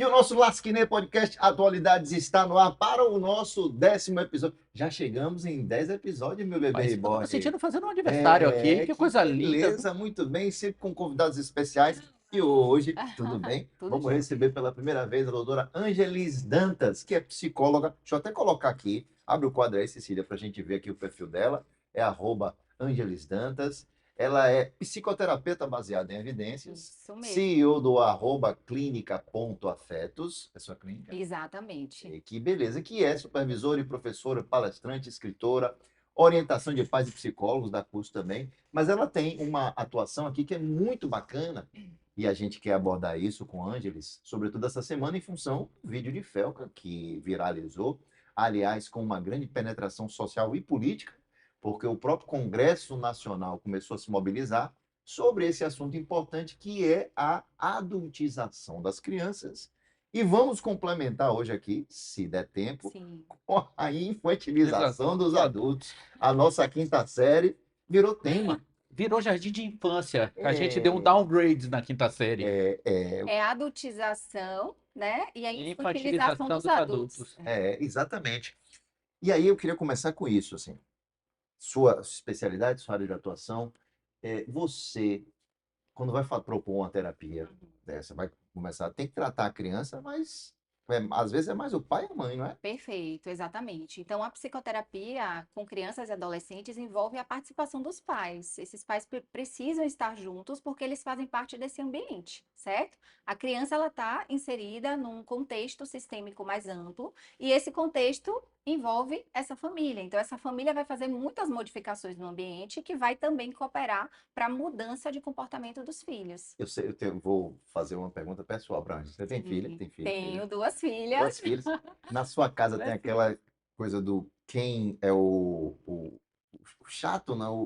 E o nosso Lasquinê Podcast Atualidades está no ar para o nosso 10º episódio. Já chegamos em 10 episódios, meu bebê Mas eu tô me reborn. sentindo fazendo um aniversário aqui, que Que coisa linda. beleza, muito bem, sempre com convidados especiais. E hoje, tudo bem? Tudo Vamos jóia. receber pela primeira vez a doutora Angelis Dantas, que é psicóloga. Deixa eu até colocar aqui, abre o quadro aí, Cecília, para a gente ver aqui o perfil dela. É @Angelis Dantas. Ela é psicoterapeuta baseada em evidências, Isso mesmo. CEO do @clínica.afetos, é sua clínica? Exatamente. Que beleza, que é supervisora e professora, palestrante, escritora, orientação de pais e psicólogos da curso também, mas ela tem uma atuação aqui que é muito bacana e a gente quer abordar isso com Ângeles, sobretudo essa semana em função do vídeo de Felca que viralizou, aliás, com uma grande penetração social e política, porque o próprio Congresso Nacional começou a se mobilizar sobre esse assunto importante que é a adultização das crianças. E vamos complementar hoje aqui, se der tempo, Sim. com a infantilização dos adultos. A nossa quinta série virou tema. Virou jardim de infância. A gente deu um downgrade na quinta série. É a adultização, né? E a E infantilização dos adultos. Exatamente. E aí eu queria começar com isso, assim. Sua especialidade, sua área de atuação, você, quando vai propor uma terapia dessa, vai começar, tem que tratar a criança, mas às vezes é mais o pai e a mãe, não é? Perfeito, exatamente. Então, a psicoterapia com crianças e adolescentes envolve a participação dos pais. Esses pais precisam estar juntos porque eles fazem parte desse ambiente, certo? A criança ela está inserida num contexto sistêmico mais amplo e esse contexto envolve essa família. Então, essa família vai fazer muitas modificações no ambiente que vai também cooperar para a mudança de comportamento dos filhos. Eu sei, vou fazer uma pergunta pessoal para Ângela. Você tem filha? Tem filho? Tenho duas filhas. Duas filhas. Na sua casa tem aquela coisa do quem é o chato, não?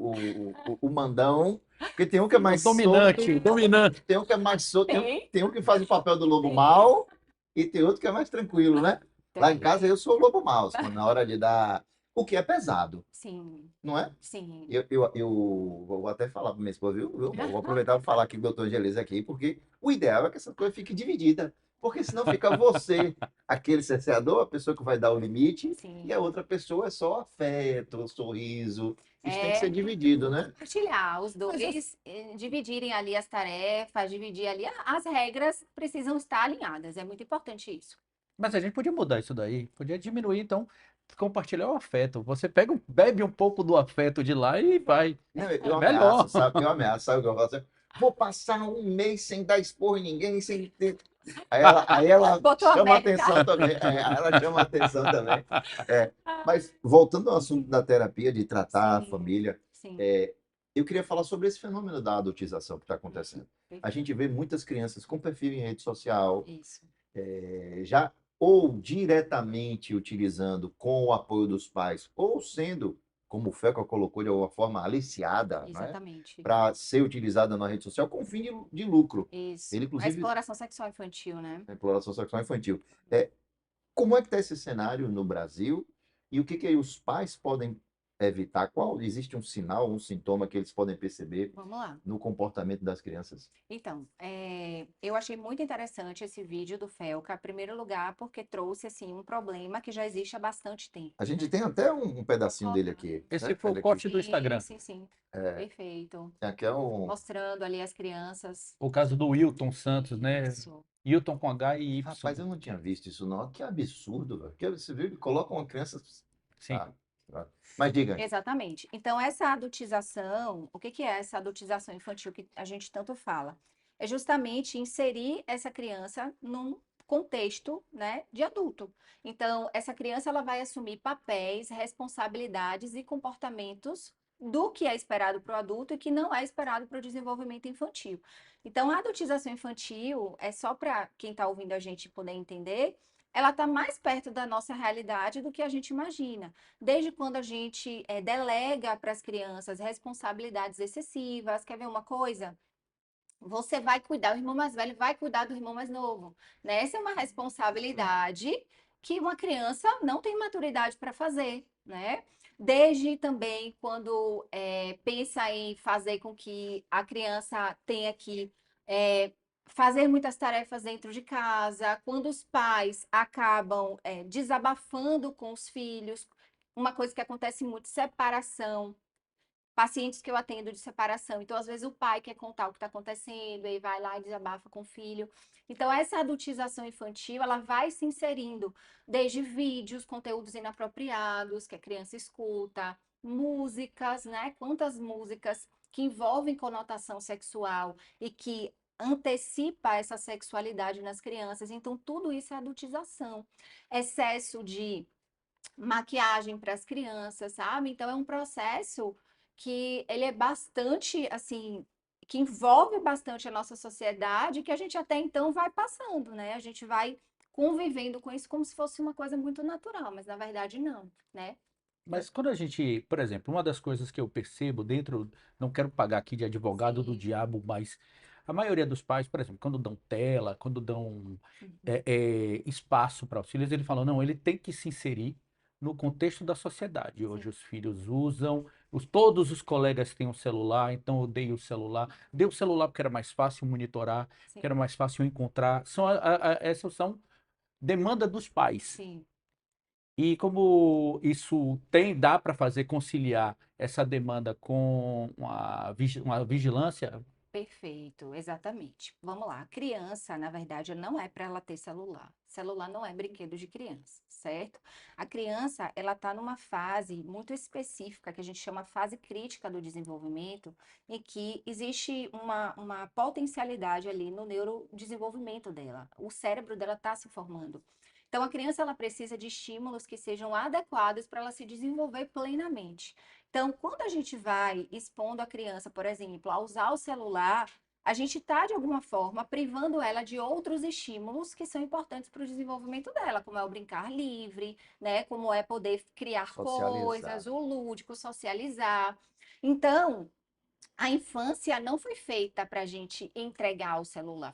O mandão. Porque tem um que é mais Dominante, dominante. tem um que é mais solto, Tem. tem um que faz o papel do lobo Tem. mau e tem outro que é mais tranquilo, né? Lá em Tem. casa eu sou o lobo mau, na hora de dar. O que é pesado, Sim, não é? sim. Eu vou até falar para minha esposa, viu? Vou aproveitar para falar aqui com o doutor Angelis aqui, porque o ideal é que essa coisa fique dividida. Porque senão fica você, aquele cerceador, a pessoa que vai dar o limite, Sim. e a outra pessoa é só afeto, sorriso. Isso tem que É ser dividido, né? compartilhar, os dois dividirem ali as tarefas, dividir ali as regras precisam estar alinhadas. É muito importante isso. Mas a gente podia mudar isso daí. Podia diminuir, então, compartilhar o afeto. Você pega, bebe um pouco do afeto de lá e vai. Não, eu Melhor. ameaço, sabe? Eu ameaço, sabe o que eu faço? Vou passar um mês sem dar esporro em ninguém, sem ter. Aí ela Botou a chama meta. atenção também. Aí ela chama atenção também. Mas voltando ao assunto da terapia, de tratar a Sim, família, sim. eu queria falar sobre esse fenômeno da adultização que está acontecendo. A gente vê muitas crianças com perfil em rede social, Isso. já ou diretamente utilizando com o apoio dos pais, ou sendo, como o Feca colocou de alguma forma, aliciada, não é? Exatamente. Para ser utilizada na rede social com fim de lucro. Isso. Ele, A inclusive, exploração sexual infantil, né? exploração sexual infantil. Como é que está esse cenário no Brasil e o que os pais podem evitar? Qual existe um sinal, um sintoma que eles podem perceber Vamos lá. no comportamento das crianças? Então, eu achei muito interessante esse vídeo do Felca, em primeiro lugar, porque trouxe assim um problema que já existe há bastante tempo. A gente tem até um pedacinho dele aqui. Esse né? foi Olha o aqui. corte do Instagram. Sim. Perfeito. Aqui é um. Mostrando ali as crianças. O caso do Wilton Santos, né? Isso. Wilton com H e Y. Rapaz, eu não tinha visto isso, não. Que absurdo, velho. Que você viu? Ele coloca uma criança. Sim. Mas diga. Exatamente. Então, essa adultização, o que que é essa adultização infantil que a gente tanto fala? É justamente inserir essa criança num contexto, né, de adulto. Então, essa criança ela vai assumir papéis, responsabilidades e comportamentos do que é esperado para o adulto e que não é esperado para o desenvolvimento infantil. Então, a adultização infantil é só para quem está ouvindo a gente poder entender. Ela está mais perto da nossa realidade do que a gente imagina. Desde quando a gente delega para as crianças responsabilidades excessivas. Quer ver uma coisa? Você vai cuidar, o irmão mais velho vai cuidar do irmão mais novo, né? Essa é uma responsabilidade que uma criança não tem maturidade para fazer, né? Desde também quando pensa em fazer com que a criança tenha que fazer muitas tarefas dentro de casa, quando os pais acabam desabafando com os filhos, uma coisa que acontece muito, separação. Pacientes que eu atendo de separação. Então, às vezes, o pai quer contar o que está acontecendo, e vai lá e desabafa com o filho. Então, essa adultização infantil, ela vai se inserindo desde vídeos, conteúdos inapropriados que a criança escuta, músicas, né? Quantas músicas que envolvem conotação sexual e que antecipa essa sexualidade nas crianças. Então, tudo isso é adultização. Excesso de maquiagem para as crianças, sabe? Então é um processo que ele é bastante assim, que envolve bastante a nossa sociedade, que a gente até então vai passando, né? A gente vai convivendo com isso como se fosse uma coisa muito natural, mas na verdade não, né? Mas quando a gente, por exemplo, uma das coisas que eu percebo dentro, não quero pagar aqui de advogado do Sim. diabo, mas a maioria dos pais, por exemplo, quando dão tela, quando dão Uhum. espaço para os filhos, ele fala, não, ele tem que se inserir no contexto da sociedade. Sim, Hoje os filhos usam, todos os colegas têm um celular, então eu dei o celular. Dei o celular porque era mais fácil monitorar, porque sim, era mais fácil encontrar. Essas são demanda dos pais. sim. E como isso dá para fazer conciliar essa demanda com uma vigilância? Perfeito, exatamente. Vamos lá. A criança, na verdade, não é para ela ter celular. Celular não é brinquedo de criança, certo? A criança, ela está numa fase muito específica, que a gente chama fase crítica do desenvolvimento, em que existe uma potencialidade ali no neurodesenvolvimento dela. O cérebro dela está se formando. Então, a criança, ela precisa de estímulos que sejam adequados para ela se desenvolver plenamente. Então, quando a gente vai expondo a criança, por exemplo, a usar o celular, a gente está, de alguma forma, privando ela de outros estímulos que são importantes para o desenvolvimento dela, como é o brincar livre, né? Como é poder criar Socializar. coisas, o lúdico, socializar. Então, a infância não foi feita para a gente entregar o celular,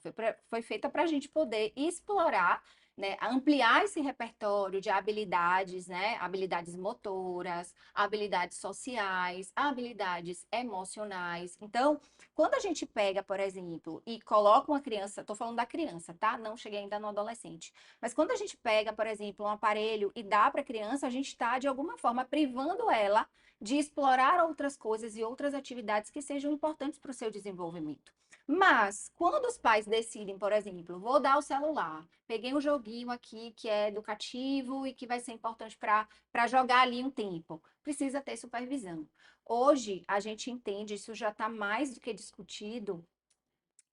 foi feita para a gente poder explorar, né, ampliar esse repertório de habilidades, né, habilidades motoras, habilidades sociais, habilidades emocionais. Então, quando a gente pega, por exemplo, e coloca uma criança, estou falando da criança, tá? Não cheguei ainda no adolescente. Mas quando a gente pega, por exemplo, um aparelho e dá para a criança, a gente está, de alguma forma, privando ela de explorar outras coisas e outras atividades que sejam importantes para o seu desenvolvimento. Mas, quando os pais decidem, por exemplo, vou dar o celular, peguei um joguinho aqui que é educativo e que vai ser importante para jogar ali um tempo, precisa ter supervisão. Hoje, a gente entende, isso já está mais do que discutido,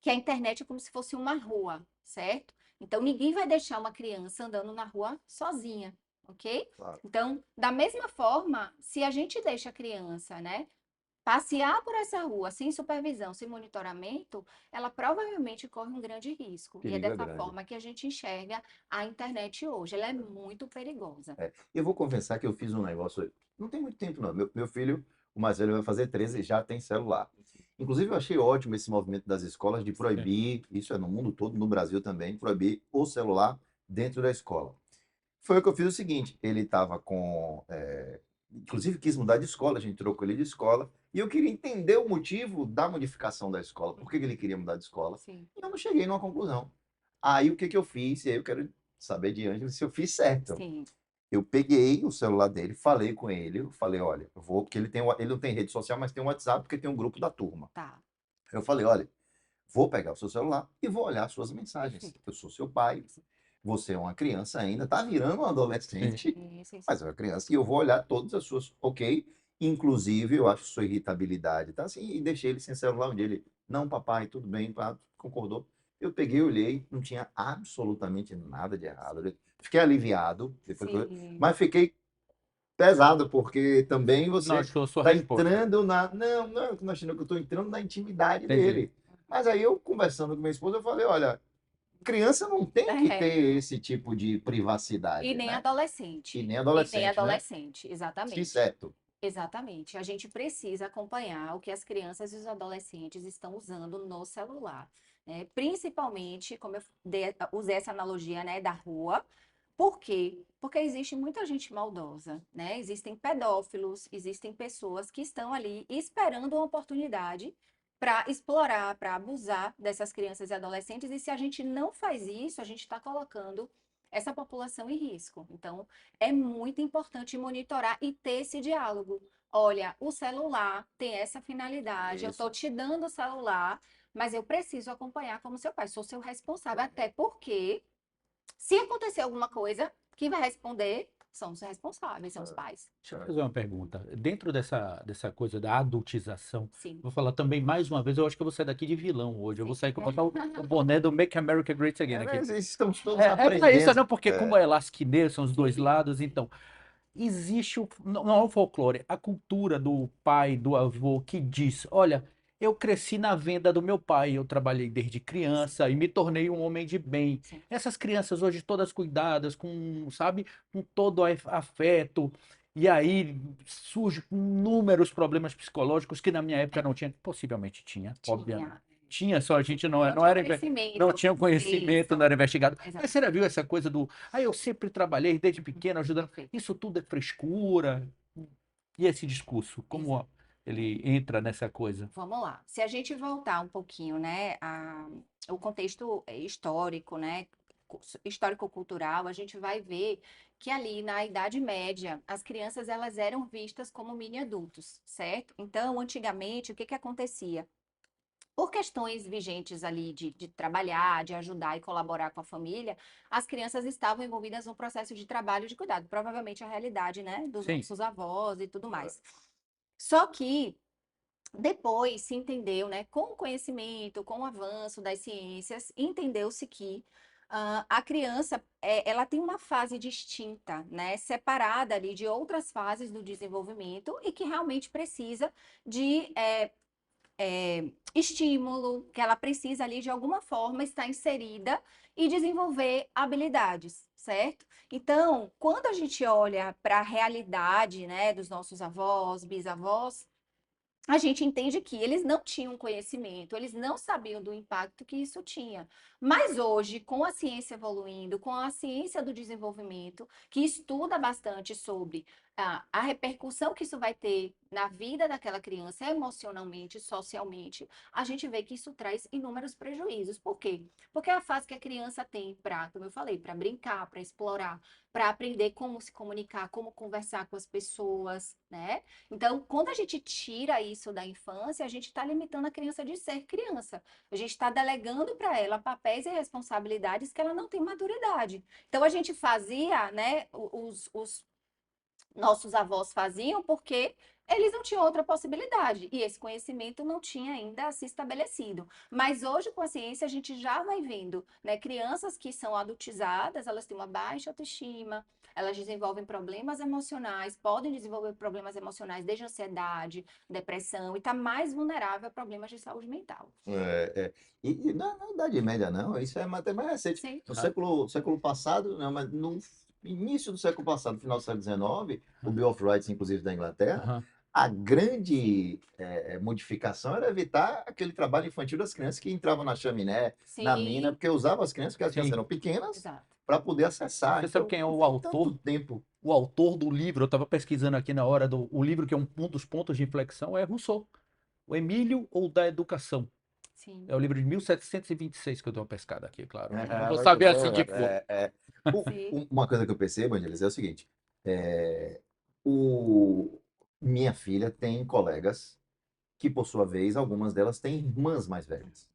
que a internet é como se fosse uma rua, certo? Então, ninguém vai deixar uma criança andando na rua sozinha, ok? Claro. Então, da mesma forma, se a gente deixa a criança, né, passear por essa rua sem supervisão, sem monitoramento, ela provavelmente corre um grande risco. E é Perigo é dessa grande. forma que a gente enxerga a internet hoje. Ela é muito perigosa. É. Eu vou confessar que eu fiz um negócio, não tem muito tempo não. Meu filho, o mais velho, vai fazer 13 e já tem celular. Inclusive, eu achei ótimo esse movimento das escolas de Sim. proibir, isso é no mundo todo, no Brasil também, proibir o celular dentro da escola. Foi o que eu fiz o seguinte, ele estava com... inclusive, quis mudar de escola, a gente trocou ele de escola, e eu queria entender o motivo da modificação da escola, por que que ele queria mudar de escola, Sim, e eu não cheguei numa conclusão. Aí, o que que eu fiz? E aí eu quero saber de Ângelo se eu fiz certo. sim, Eu peguei o celular dele, falei com ele, eu falei, olha, eu vou, porque ele não tem rede social, mas tem um WhatsApp, porque tem um grupo da turma. tá. Eu falei, olha, vou pegar o seu celular e vou olhar suas mensagens. Perfeito. Eu sou seu pai, você é uma criança ainda, tá virando um Sim. adolescente, Isso. mas é uma criança, e eu vou olhar todas as suas, ok? Inclusive, eu acho sua irritabilidade, tá assim, e deixei ele sem celular, onde ele, não, papai, tudo bem, pá, concordou. Eu peguei, olhei, não tinha absolutamente nada de errado. Fiquei aliviado, depois Sim. mas fiquei pesado, porque também Não você achou a sua está resposta. entrando na. Não, não é que eu estou entrando na intimidade Entendi. dele. Mas aí eu, conversando com minha esposa, eu falei: olha, criança não tem que É. ter esse tipo de E privacidade, nem né? E adolescente. nem E nem adolescente, né? adolescente, Que exatamente. certo. Exatamente. A gente precisa acompanhar o que as crianças e os adolescentes estão usando no celular, né? Principalmente, como eu usei essa analogia, né, da rua. Por quê? Porque existe muita gente maldosa, né? Existem pedófilos, existem pessoas que estão ali esperando uma oportunidade para explorar, para abusar dessas crianças e adolescentes. E se a gente não faz isso, a gente está colocando essa população em risco. Então, é muito importante monitorar e ter esse diálogo. Olha, o celular tem essa finalidade, eu estou Isso. te dando o celular, mas eu preciso acompanhar como seu pai, sou seu responsável, até porque se acontecer alguma coisa, quem vai responder são os responsáveis, são os pais. Deixa eu fazer uma pergunta. Dentro dessa coisa da adultização, Sim. vou falar também mais uma vez, eu acho que eu vou sair daqui de vilão hoje. Eu vou sair com o boné do Make America Great Again aqui. Mas estamos todos É para isso, aprendendo. não, porque como é lasquinês, são os dois Sim. lados, então. Existe não é o folclore, a cultura do pai, do avô que diz: olha, eu cresci na venda do meu pai, eu trabalhei desde criança e me tornei um homem de bem. Sim. Essas crianças hoje todas cuidadas, com, sabe, com todo afeto, e aí surge inúmeros problemas psicológicos que na minha época não tinha, possivelmente tinha, obviamente. Tinha. Tinha, só a gente não Não não tinha era conhecimento. não tinha conhecimento, Isso. não era investigado. Mas Exato. você já viu essa coisa do, eu sempre trabalhei desde pequeno ajudando. Perfeito. Isso tudo é frescura. E esse discurso, como ele entra nessa coisa? Vamos lá. Se a gente voltar um pouquinho, né, o contexto histórico, né, histórico-cultural, a gente vai ver que ali na Idade Média, as crianças elas eram vistas como mini adultos, certo? Então, antigamente, o que que acontecia? Por questões vigentes ali de trabalhar, de ajudar e colaborar com a família, as crianças estavam envolvidas no processo de trabalho e de cuidado. Provavelmente a realidade, né, dos Sim. nossos avós e tudo mais. Só que depois se entendeu, né, com o conhecimento, com o avanço das ciências, entendeu-se que a criança, ela tem uma fase distinta, né, separada ali de outras fases do desenvolvimento e que realmente precisa de estímulo, que ela precisa ali de alguma forma estar inserida e desenvolver habilidades, certo? Então, quando a gente olha para a realidade, né, dos nossos avós, bisavós, a gente entende que eles não tinham conhecimento, eles não sabiam do impacto que isso tinha. Mas hoje, com a ciência evoluindo, com a ciência do desenvolvimento, que estuda bastante sobre a repercussão que isso vai ter na vida daquela criança, emocionalmente, socialmente, a gente vê que isso traz inúmeros prejuízos. Por quê? Porque é a fase que a criança tem para, como eu falei, para brincar, para explorar, para aprender como se comunicar, como conversar com as pessoas, né? Então, quando a gente tira isso da infância, a gente está limitando a criança de ser criança. A gente está delegando para ela papéis e responsabilidades que ela não tem maturidade. Então, a gente fazia, né? Os nossos avós faziam porque eles não tinham outra possibilidade e esse conhecimento não tinha ainda se estabelecido. Mas hoje, com a ciência, a gente já vai vendo, né, crianças que são adultizadas, elas têm uma baixa autoestima, elas desenvolvem problemas emocionais, podem desenvolver problemas emocionais desde ansiedade, depressão e está mais vulnerável a problemas de saúde mental. E na Idade Média, não, isso é até mais recente. Sim. No século passado, não, mas no início do século passado, final do século XIX, o Bill of Rights, inclusive da Inglaterra, Aham. a grande modificação era evitar aquele trabalho infantil das crianças que entravam na chaminé, na mina, Sim, porque usavam as crianças, porque as crianças Sim. eram pequenas, exato. para poder acessar. Você sabe Então, quem é o não tem autor? tanto tempo. O autor do livro, eu estava pesquisando aqui na hora do o livro que é um dos pontos de inflexão é Rousseau, o Emílio ou da Educação. Sim. É o livro de 1726 que eu dou uma pescada aqui, claro. Não vou Muito saber bom, assim de cor. Sim. Uma coisa que eu percebo, Angeles, é o seguinte: é, o, minha filha tem colegas que, por sua vez, algumas delas têm irmãs mais velhas.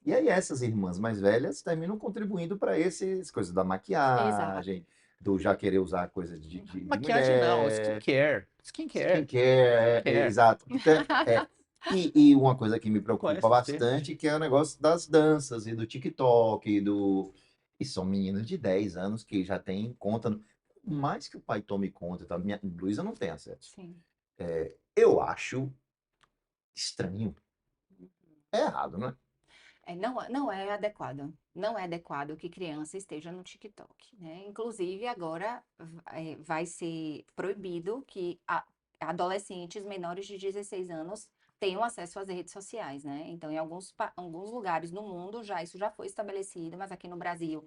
E aí essas irmãs mais velhas terminam contribuindo para essas coisas da Exato. maquiagem, do já querer usar coisa de Maquiagem não, mulher, skincare. Skincare. skincare, Skincare. exato. Então, e uma coisa que me Não preocupa conhece os termos? bastante, que é o negócio das danças e do TikTok, e são meninas de 10 anos que já têm conta. Mais que o pai tome conta, tá? Minha Luísa não tem acesso. Sim. Eu acho estranho. É errado, né? Não é adequado. Não é adequado que criança esteja no TikTok, né? Inclusive, agora vai ser proibido que adolescentes menores de 16 anos tenham acesso às redes sociais, né? Então, em alguns lugares no mundo isso já foi estabelecido, mas aqui no Brasil,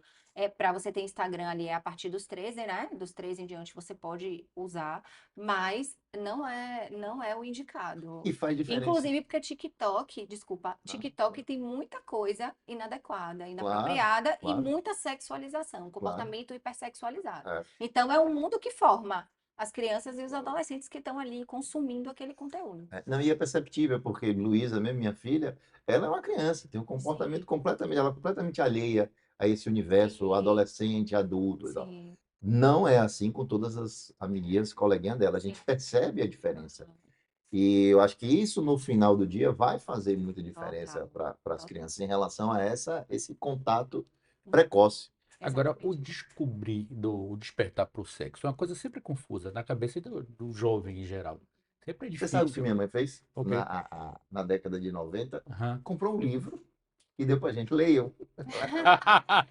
para você ter Instagram ali é a partir dos 13, né? Dos 13 em diante você pode usar, mas não é o indicado. E faz diferença. Inclusive porque Ah, TikTok tem muita coisa inadequada, claro, inapropriada e claro, muita sexualização, claro. comportamento hipersexualizado. É. Então, é um mundo que forma as crianças e os adolescentes que estão ali consumindo aquele conteúdo. Não, e é perceptível, porque Luísa, mesmo minha filha, ela é uma criança, tem um comportamento Sim, ela é completamente alheia a esse universo sim, adolescente, adulto e tal. sim, Não é assim com todas as amiguinhas, coleguinhas dela. A gente sim. percebe a diferença. E eu acho que isso, no final do dia, vai fazer muita Total, diferença para as total. crianças em relação a esse contato precoce. Agora, o Exatamente. descobrir, o despertar para o sexo é uma coisa sempre confusa na cabeça do jovem em geral. Sempre é Você sabe o que difícil. minha mãe fez Ok. na década de 90? Aham. Comprou um livro e deu para gente. Leiam.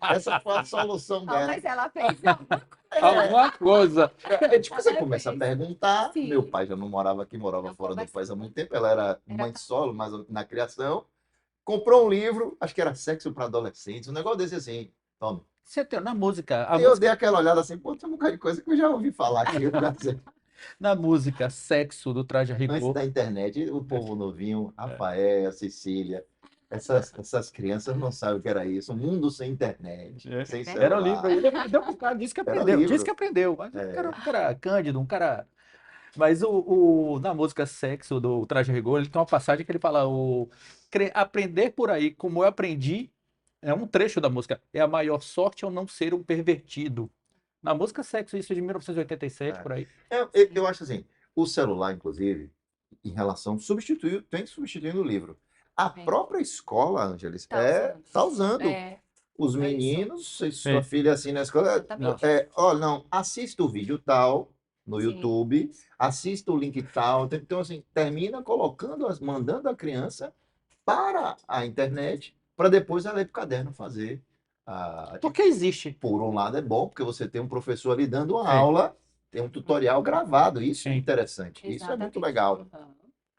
Essa foi a solução Ah, dela. mas ela fez alguma Alguma coisa. Tipo, você Ela começa a fez. perguntar. Meu Sim, pai já não morava aqui, morava não fora do país há conversou. muito tempo. Ela era Era mãe solo, mas na criação. Comprou um livro, acho que era Sexo para Adolescentes, um negócio desse assim. Toma. Você tem, na música, a Aí eu dei música, aquela olhada assim, pô, tem um bocado de coisa que eu já ouvi falar aqui. Eu já sei. na música Sexo do Traje a Antes Rigor. da internet, o povo novinho, Rafael, Cecília, essas crianças não sabem o que era isso. Um mundo sem internet, É. sem Era o livro, celular. ele aprendeu com o cara, disse que Era aprendeu, disse que livro. aprendeu. Mas É. um cara cândido, um cara. Mas na música Sexo do Traje a Rigor, ele tem uma passagem que ele fala: aprender por aí como eu aprendi, é um trecho da música, é a maior sorte eu não ser um pervertido. Na música Sexo, isso é de 1987, É. por aí. Eu acho assim, o celular, inclusive, em relação, tem substituindo o livro. A É, própria escola, Ângeles, tá usando. tá usando. É, Os é isso. meninos, se sua Sim. filha assim na escola, Não. Exatamente. ó, não, assista o vídeo tal no Sim. YouTube, assista o link tal. Então, assim, termina mandando a criança para a internet, para depois ela ir para o caderno fazer a Porque existe. por um lado é bom, porque você tem um professor ali dando uma Sim, aula, tem um tutorial gravado, isso é sim. interessante, isso é muito Exatamente. legal. Uhum.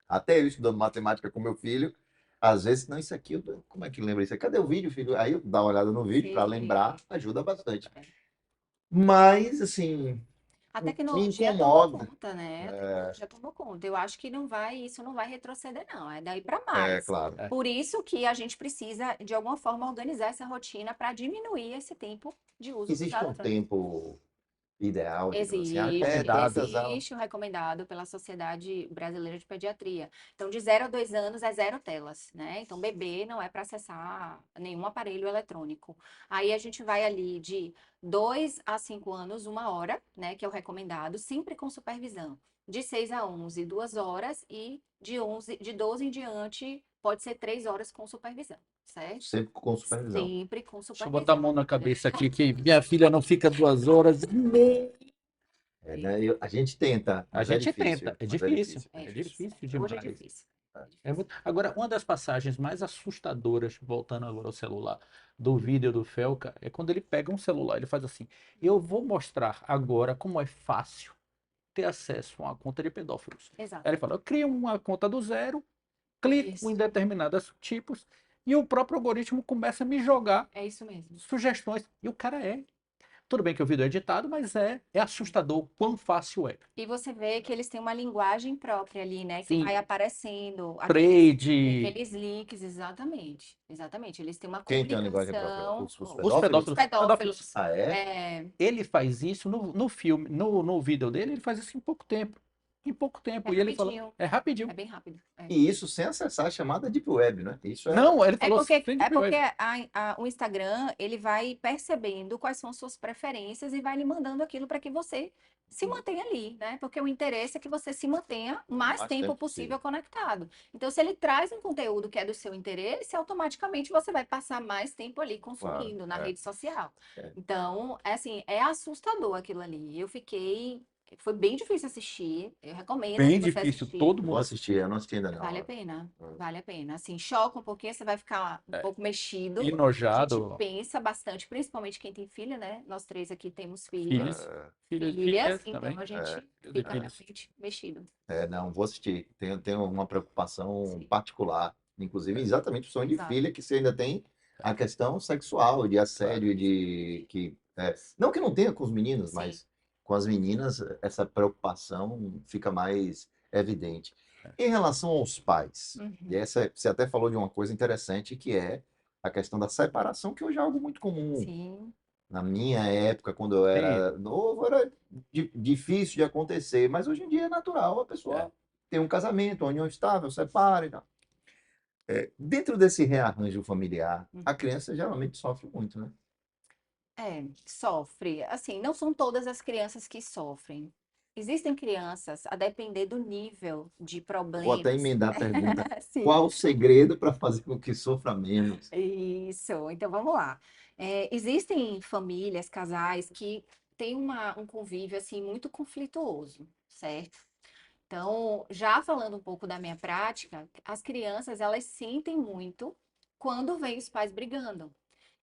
Até eu estudando matemática com meu filho, às vezes, não, isso aqui, como é que lembra isso? Cadê o vídeo, filho? Aí eu dá uma olhada no vídeo para Sim. lembrar, ajuda bastante. É. Mas, assim, A me tecnologia tomou incomoda. conta, né? A tecnologia tomou conta. Eu acho que isso não vai retroceder, não. É daí para É, mais. claro. É. Por isso que a gente precisa, de alguma forma, organizar essa rotina para diminuir esse tempo de uso dos Existe um eletrônicos. tempo ideal, digamos assim, Existe, até Recomendado. tantas aulas. existe o recomendado pela Sociedade Brasileira de Pediatria. Então, de 0 a 2 anos é zero telas, né? Então, bebê não é para acessar nenhum aparelho eletrônico. Aí a gente vai ali de 2 a 5 anos, 1 hora, né? Que é o recomendado, sempre com supervisão. De 6 a 11, 2 horas e de 12 em diante, pode ser 3 horas com supervisão, certo? Sempre com supervisão. Sempre com Deixa eu botar a supervisão. mão na cabeça aqui, que minha filha não fica 2 horas. Né? A gente tenta, A mas é gente difícil. tenta, é Mas é difícil. difícil. É É difícil. difícil Hoje é demais. difícil. Agora, uma das passagens mais assustadoras, voltando agora ao celular, do vídeo do Felca, é quando ele pega um celular, ele faz assim: eu vou mostrar agora como é fácil ter acesso a uma conta de pedófilos. Exato. Aí ele fala: eu crio uma conta do zero, clico Isso. em determinados tipos, e o próprio algoritmo começa a me jogar É isso mesmo. sugestões. E o cara é. Tudo bem que o vídeo é editado, mas é assustador o quão fácil é. E você vê que eles têm uma linguagem própria ali, né? Que Sim, vai aparecendo trade. aqueles links, exatamente. Exatamente. Eles têm uma Quem tem uma linguagem própria? comunicação. Os Os pedófilos? Os pedófilos. pedófilos. Ah, é? Ele faz isso no filme, no vídeo dele, ele faz isso em pouco tempo. Em pouco tempo. É E ele fala, rapidinho. é rapidinho. É bem rápido. É. E isso sem acessar a chamada Deep Web, né? Isso é. Não, ele É falou porque, sem é deep porque web. o Instagram, ele vai percebendo quais são as suas preferências e vai lhe mandando aquilo para que você se mantenha ali, né? Porque o interesse é que você se mantenha o mais Mais tempo tempo possível possível. conectado. Então, se ele traz um conteúdo que é do seu interesse, automaticamente você vai passar mais tempo ali Claro. consumindo na rede social. É. Então, é assim, é assustador aquilo ali. Eu fiquei Foi bem difícil assistir. Eu recomendo Bem você difícil, assistir. todo Vou mundo. assistir, eu não assisti ainda Vale a não. pena, Hum. vale a pena. Assim, choca um pouquinho, você vai ficar um pouco mexido. A gente Enojado, pensa bastante, principalmente quem tem filho, né? Nós três aqui temos filhos, filhos, É, filhos, filhas, filhas então também. a gente é, Filhos e fica filhas. realmente mexido. não, vou assistir. Tenho uma preocupação Sim, particular, inclusive exatamente o sonho de exato. filha, que você ainda tem a questão sexual, de Claro. assédio, de que não que não tenha com os meninos, Sim. mas com as meninas essa preocupação fica mais evidente. Em relação aos pais, e Uhum. essa você até falou de uma coisa interessante que é a questão da separação, que hoje é algo muito comum. Sim, Na minha época, quando eu Tem, era novo, era difícil de acontecer, mas hoje em dia é natural a é, pessoa ter um casamento, uma união estável, separa e tal. Dentro desse rearranjo familiar, a criança geralmente sofre muito, né? sofre. Assim, não são todas as crianças que sofrem. Existem crianças, a depender do nível de Vou até problemas. emendar a pergunta. Sim. Qual o segredo para fazer com que sofra menos? Isso, então vamos lá. Existem famílias, casais que têm um convívio assim muito conflituoso, certo? Então, já falando um pouco da minha prática, as crianças elas sentem muito quando vêm os pais brigando.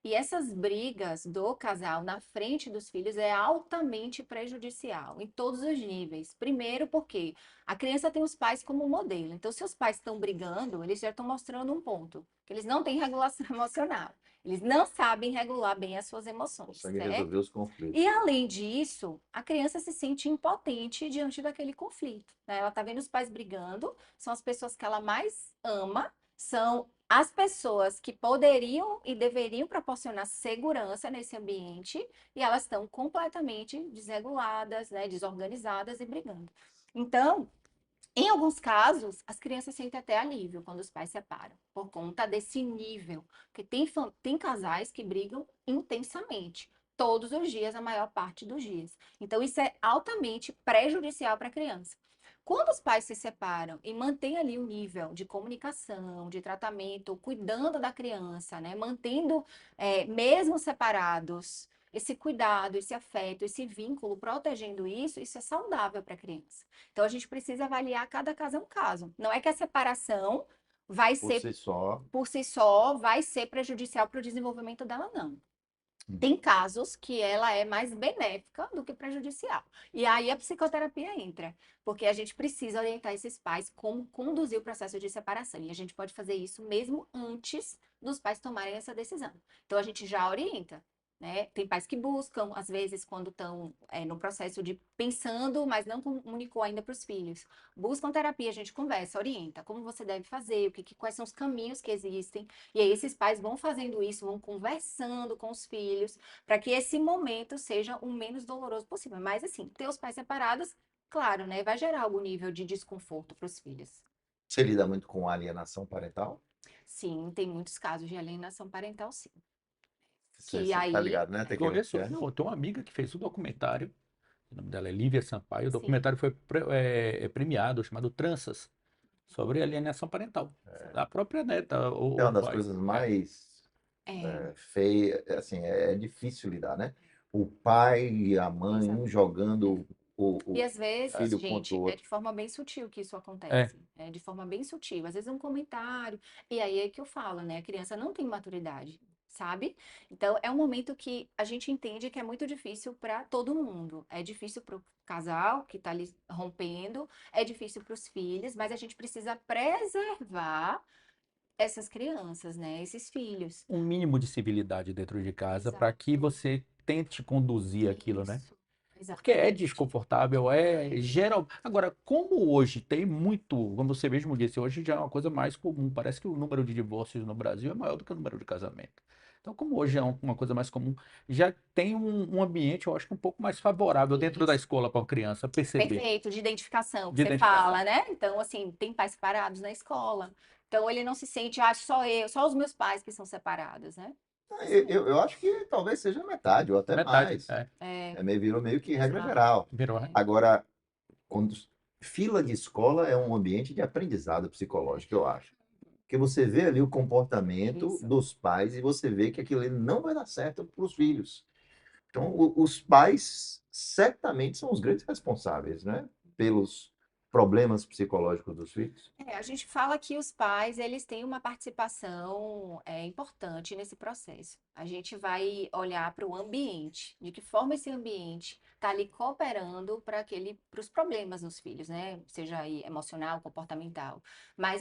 E essas brigas do casal na frente dos filhos é altamente prejudicial em todos os níveis. Primeiro, porque a criança tem os pais como modelo. Então, se os pais estão brigando, eles já estão mostrando um ponto, que eles não têm regulação emocional. Eles não sabem regular bem as suas emoções, Consegue certo? resolver os conflitos. E além disso, a criança se sente impotente diante daquele conflito, né? Ela tá vendo os pais brigando, são as pessoas que ela mais ama, são as pessoas que poderiam e deveriam proporcionar segurança nesse ambiente e elas estão completamente desreguladas, né, desorganizadas e brigando. Então, em alguns casos, as crianças sentem até alívio quando os pais se separam, por conta desse nível. Porque tem casais que brigam intensamente, todos os dias, a maior parte dos dias. Então, isso é altamente prejudicial para a criança. Quando os pais se separam e mantêm ali o nível de comunicação, de tratamento, cuidando da criança, né? Mantendo, mesmo separados, esse cuidado, esse afeto, esse vínculo, protegendo isso é saudável para a criança. Então a gente precisa avaliar cada caso é um caso. Não é que a separação vai Por ser si só, por si só vai ser prejudicial para o desenvolvimento dela, não. Tem casos que ela é mais benéfica do que prejudicial. E aí a psicoterapia entra, porque a gente precisa orientar esses pais como conduzir o processo de separação. E a gente pode fazer isso mesmo antes dos pais tomarem essa decisão. Então a gente já orienta, né? Tem pais que buscam, às vezes, quando estão no processo de pensando, mas não comunicou ainda para os filhos. Buscam terapia, a gente conversa, orienta como você deve fazer, quais são os caminhos que existem. E aí esses pais vão fazendo isso, vão conversando com os filhos, para que esse momento seja o menos doloroso possível. Mas assim, ter os pais separados, claro, né, vai gerar algum nível de desconforto para os filhos. você lida muito com alienação parental? Sim, tem muitos casos de alienação parental, sim. Que Você tá aí, ligado, né? Tem que, conheço, não, eu tenho uma amiga que fez um documentário, o nome dela é Lívia Sampaio, o sim, documentário foi premiado, chamado Tranças, sobre alienação parental, da própria neta, é ou uma das pai. coisas mais é, feia, assim, é difícil lidar, né? O pai e a mãe, um exato. jogando E o às vezes, filho contra o gente, é outro. de forma bem sutil que isso É, acontece. É de forma bem sutil. Às vezes é um comentário. E aí é que eu falo, né? A criança não tem maturidade, sabe? Então é um momento que a gente entende que é muito difícil para todo mundo. É difícil para o casal que está ali rompendo, é difícil para os filhos, mas a gente precisa preservar essas crianças, né? Esses filhos. um mínimo de civilidade dentro de casa para Exato. que você tente conduzir aquilo, né? Isso. Porque é Exatamente. desconfortável, é geral. Agora, como hoje tem muito, como você mesmo disse, hoje já é uma coisa mais comum. Parece que o número de divórcios no Brasil é maior do que o número de casamento. Então, como hoje é uma coisa mais comum, já tem um ambiente, eu acho que um pouco mais favorável dentro da Isso. escola para a criança perceber, Perfeito, de identificação que de você identificação. fala, né? Então, assim, tem pais separados na escola. Então, ele não se sente, só eu, só os meus pais que são separados, né? Isso mesmo. Eu acho que talvez seja metade ou até Metade, mais. É, Virou meio que regra exato. geral. virou, né? É, Agora, quando fila de escola é um ambiente de aprendizado psicológico, eu acho. Porque você vê ali o comportamento isso. dos pais e você vê que aquilo ali não vai dar certo para os filhos. Então, os pais certamente são os grandes responsáveis, né? Pelos problemas psicológicos dos filhos. A gente fala que os pais, eles têm uma participação importante nesse processo. A gente vai olhar para o ambiente, de que forma esse ambiente está ali cooperando para os problemas dos filhos, né? Seja aí emocional, comportamental. Mas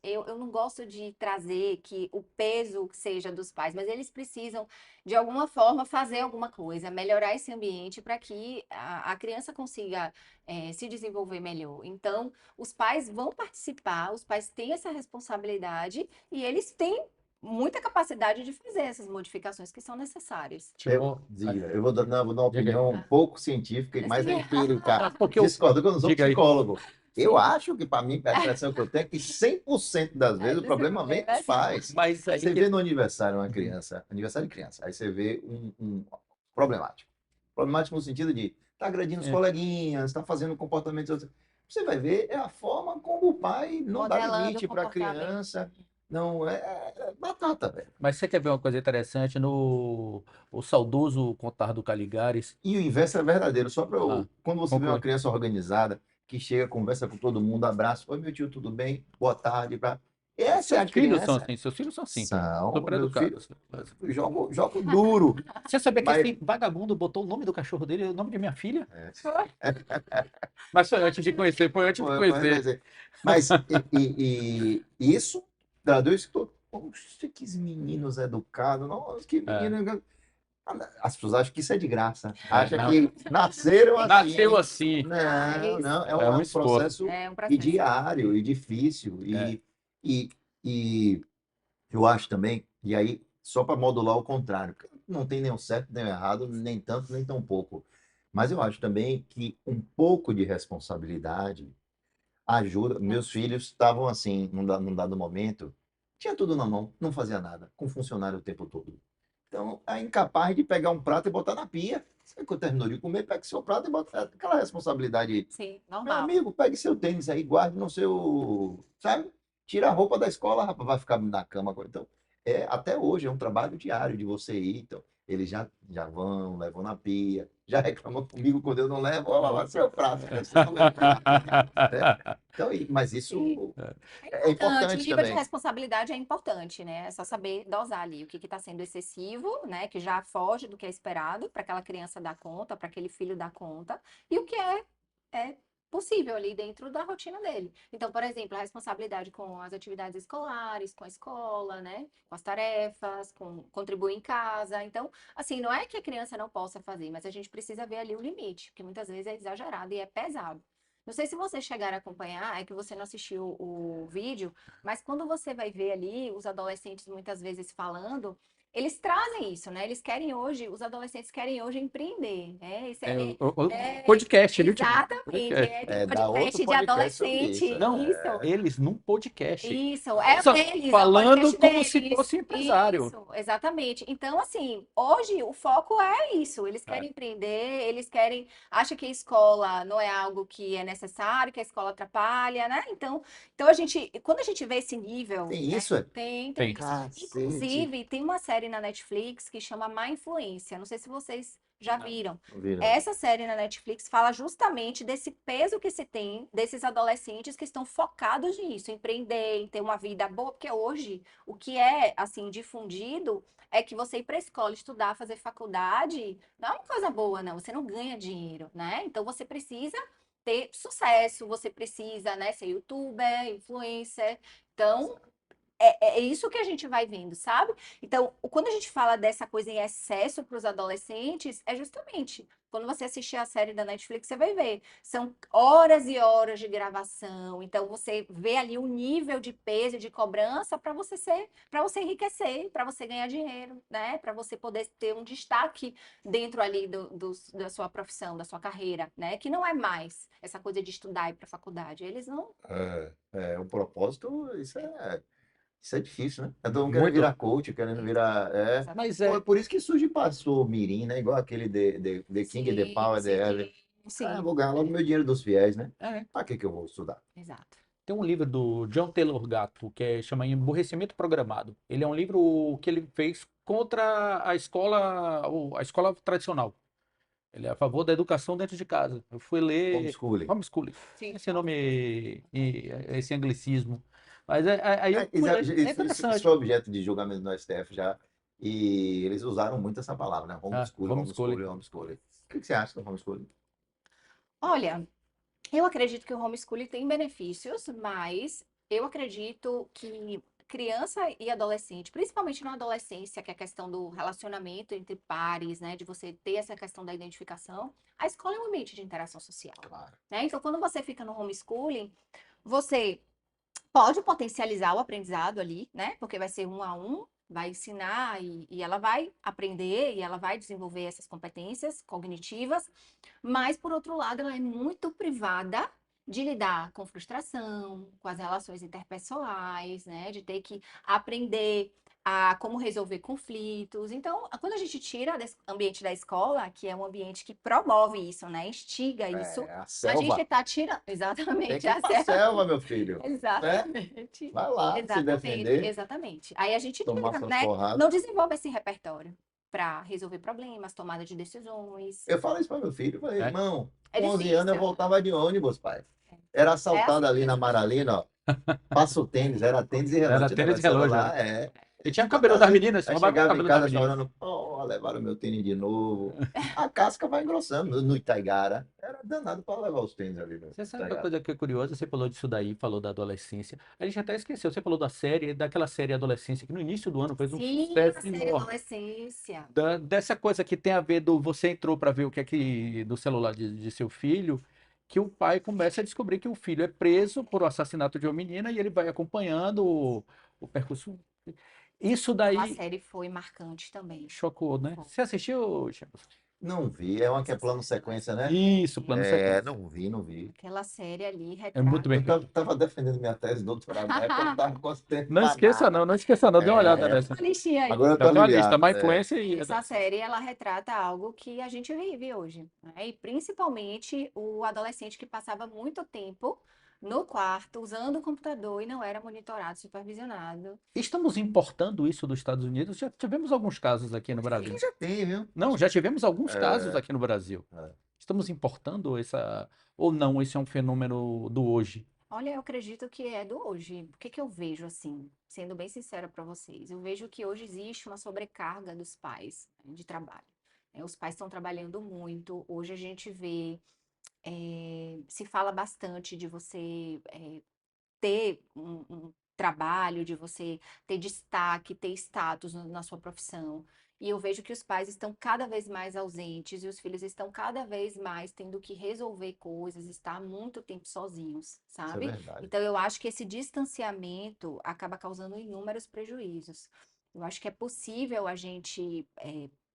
eu não gosto de trazer que o peso seja dos pais, mas eles precisam, de alguma forma, fazer alguma coisa, melhorar esse ambiente para que a criança consiga se desenvolver melhor. Então, os pais vão participar, os pais têm essa responsabilidade e eles têm muita capacidade de fazer essas modificações que são necessárias. Tipo, Eu vou dar, não, vou dar uma diga aí. opinião um pouco científica e mais Assim, empírica. Porque eu, Discordo, que eu não sou diga aí. psicólogo. Eu Sim. acho que, para mim, a impressão que eu tenho é que 100% das vezes o problema vem dos pais. Mas aí Você vê no aniversário uma criança, aniversário de criança, aí você vê um problemático. Problemático no sentido de tá agredindo os É. coleguinhas, tá fazendo comportamentos. Você vai ver, é a forma como o pai não dá Modelando limite o para a comportamento. criança. Não, é batata, velho. Mas você quer ver uma coisa interessante no o saudoso Contar do Caligares? E o inverso é verdadeiro. Só para Ah, quando você vê uma conclui. criança organizada, que chega, conversa com todo mundo, abraça, oi meu tio, tudo bem? Boa tarde. Essa é a Seus filhos são criança. assim, seus filhos são assim, São, super meus educados. filhos, jogo duro. Você sabia que Mas esse vagabundo botou o nome do cachorro dele, o nome de minha filha? é, Mas foi antes de conhecer, foi antes de conhecer. mas isso traduz que poxa, que meninos educados, nossa, que É. menino. As pessoas acham que isso é de graça. É, Acham não. que nasceram assim. Nasceu assim. Não, não, É um um esforço. processo É um e processo. diário e difícil. É. E eu acho também, e aí, só para modular o contrário, porque não tem nem o certo nem o errado, nem tanto, nem tão pouco. Mas eu acho também que um pouco de responsabilidade ajuda. Meus filhos estavam assim, num dado momento, tinha tudo na mão, não fazia nada, com funcionário o tempo todo. Então, é incapaz de pegar um prato e botar na pia. Você que terminou de comer, pegue seu prato e bota aquela responsabilidade. Sim, Meu normal. amigo, pegue seu tênis aí, guarde no seu, sabe? Tira a roupa da escola, rapaz, vai ficar na cama agora. Então, até hoje é um trabalho diário de você ir. Então, eles já vão, levam na pia, já reclamam comigo quando eu não levo, ó, lavar seu prato, né? Você não leva né? Então, mas isso é O importante nível de também. responsabilidade é importante, né? É só saber dosar ali o que está sendo excessivo, né? Que já foge do que é esperado para aquela criança dar conta, para aquele filho dar conta, e o que é possível ali dentro da rotina dele. Então, por exemplo, a responsabilidade com as atividades escolares, com a escola, né? Com as tarefas, com contribuir em casa. Então, assim, não é que a criança não possa fazer, mas a gente precisa ver ali o limite, porque muitas vezes é exagerado e é pesado. Não sei se você chegar a acompanhar, é que você não assistiu o vídeo, mas quando você vai ver ali os adolescentes muitas vezes falando, eles trazem isso, né? Os adolescentes querem hoje empreender, né? O podcast, ele tipo, Exatamente, podcast. tem Dá outro podcast de podcast sobre adolescente, isso. Não, isso. eles num podcast. Isso, é o Só deles, é o falando podcast como se deles. fosse empresário. Isso, exatamente. Então, assim, hoje o foco é isso. Eles É. querem empreender, acham que a escola não é algo que é necessário, que a escola atrapalha, né? Então quando a gente vê esse nível, Tem né? isso, é? Tem Tem. isso. Cacete. Inclusive, tem uma série na Netflix que chama Má Influência. Não sei se vocês já Não. viram. Não vi, não. Essa série na Netflix fala justamente desse peso que se tem desses adolescentes que estão focados nisso, empreender, em ter uma vida boa, porque hoje o que é assim difundido é que você ir para a escola estudar, fazer faculdade, não é uma coisa boa, não. Você não ganha dinheiro, né? Então você precisa ter sucesso, você precisa, né, ser youtuber, influencer. Então, é isso que a gente vai vendo, sabe? Então, quando a gente fala dessa coisa em excesso para os adolescentes, é justamente quando você assistir a série da Netflix, você vai ver. São horas e horas de gravação. Então, você vê ali o nível de peso e de cobrança para você enriquecer, para você ganhar dinheiro, né? Para você poder ter um destaque dentro ali da sua profissão, da sua carreira, né? Que não é mais essa coisa de estudar e ir para a faculdade. Eles não. O propósito, isso é difícil, né? Todo mundo querendo Muito. virar coach, querendo virar. Mas Pô, é. é por isso que surge pastor Mirim, né? Igual aquele The King, The Sim, Power, The Ever. sim, Vou ganhar logo meu dinheiro dos fiéis, né? É. Pra que eu vou estudar? exato. Tem um livro do John Taylor Gatto que chama Emburrecimento Programado. Ele é um livro que ele fez contra a escola tradicional. Ele é a favor da educação dentro de casa. Eu fui ler Homeschooling. homeschooling. Sim. Esse nome, esse anglicismo. Mas aí eu É, fui ler. É isso interessante. foi objeto de julgamento no STF já, e eles usaram muito essa palavra, né? Homeschooling, Homeschooling. homeschooling, homeschooling. O que você acha do homeschooling? Olha, eu acredito que o homeschooling tem benefícios, mas eu acredito que criança e adolescente, principalmente na adolescência, que é a questão do relacionamento entre pares, né, de você ter essa questão da identificação, a escola é um ambiente de interação social, Claro. né? Então, quando você fica no homeschooling, você pode potencializar o aprendizado ali, né? Porque vai ser um a um, vai ensinar e ela vai aprender e ela vai desenvolver essas competências cognitivas, mas por outro lado, ela é muito privada de lidar com frustração, com as relações interpessoais, né? De ter que aprender a como resolver conflitos. Então, quando a gente tira desse ambiente da escola, que é um ambiente que promove isso, né? Instiga isso, É, a a selva. gente está tirando. Tem Exatamente, que ir pra selva, meu filho. Né? Exatamente. Vai lá se Exatamente, defender, exatamente. Aí a gente tomar tira, suas né? porradas. Não desenvolve esse repertório para resolver problemas, tomada de decisões. Eu falo isso para meu filho, eu falei, É. irmão, É com 11 anos eu difícil. voltava de ônibus, pai. Era É assaltado assim ali na mesmo. Maralina, ó. Passa o tênis, era tênis e relógio. Era Tinha tênis negócio e de relógio, celular, era. é. E tinha o cabelo Quantas das vezes? meninas, Aí roubava o chegava em cabelo das casa meninas. chorando, oh, levaram meu tênis de novo. A casca vai engrossando. No Itaigara, era danado para levar os tênis ali no Você sabe uma Itaigara. coisa que é curiosa? Você falou disso daí, falou da adolescência. A gente até esqueceu, você falou da série, daquela série Adolescência, que no início do ano fez um Sim, a sucesso série enorme. adolescência. Dessa coisa que tem a ver do você entrou para ver o que é que do celular de seu filho, que o pai começa a descobrir que o filho é preso por o assassinato de uma menina e ele vai acompanhando o percurso. Isso Aquela daí série foi marcante também. chocou, né? Foi. Você assistiu, Thiago? Não vi, é uma que é Essa plano série sequência, né? Isso, plano É, sequência. não vi, não vi. Aquela série ali É muito retrata. bem Eu feito. tava defendendo minha tese de doutorado na época, eu não tava conseguindo Não mais esqueça nada. não, não esqueça não, dê uma olhada É, nessa. Uma listinha aí. agora eu tô Já tem uma lista, aliviado. má É. influência e... Essa série, ela retrata algo que a gente vive hoje, né? E principalmente o adolescente que passava muito tempo no quarto, usando o computador e não era monitorado, supervisionado. Estamos importando isso dos Estados Unidos? Já tivemos alguns casos aqui no Aqui Brasil. já tem, viu? Não, já tivemos alguns casos É, aqui no Brasil. é. Estamos importando essa. Ou não, esse é um fenômeno do hoje? Olha, eu acredito que é do hoje. O que que eu vejo assim, sendo bem sincera para vocês? Eu vejo que hoje existe uma sobrecarga dos pais, né, de trabalho. Os pais estão trabalhando muito. Hoje a gente vê, se fala bastante de você ter um trabalho, de você ter destaque, ter status na sua profissão. E eu vejo que os pais estão cada vez mais ausentes e os filhos estão cada vez mais tendo que resolver coisas, estar muito tempo sozinhos, Isso é sabe? verdade. Então eu acho que esse distanciamento acaba causando inúmeros prejuízos. Eu acho que é possível a gente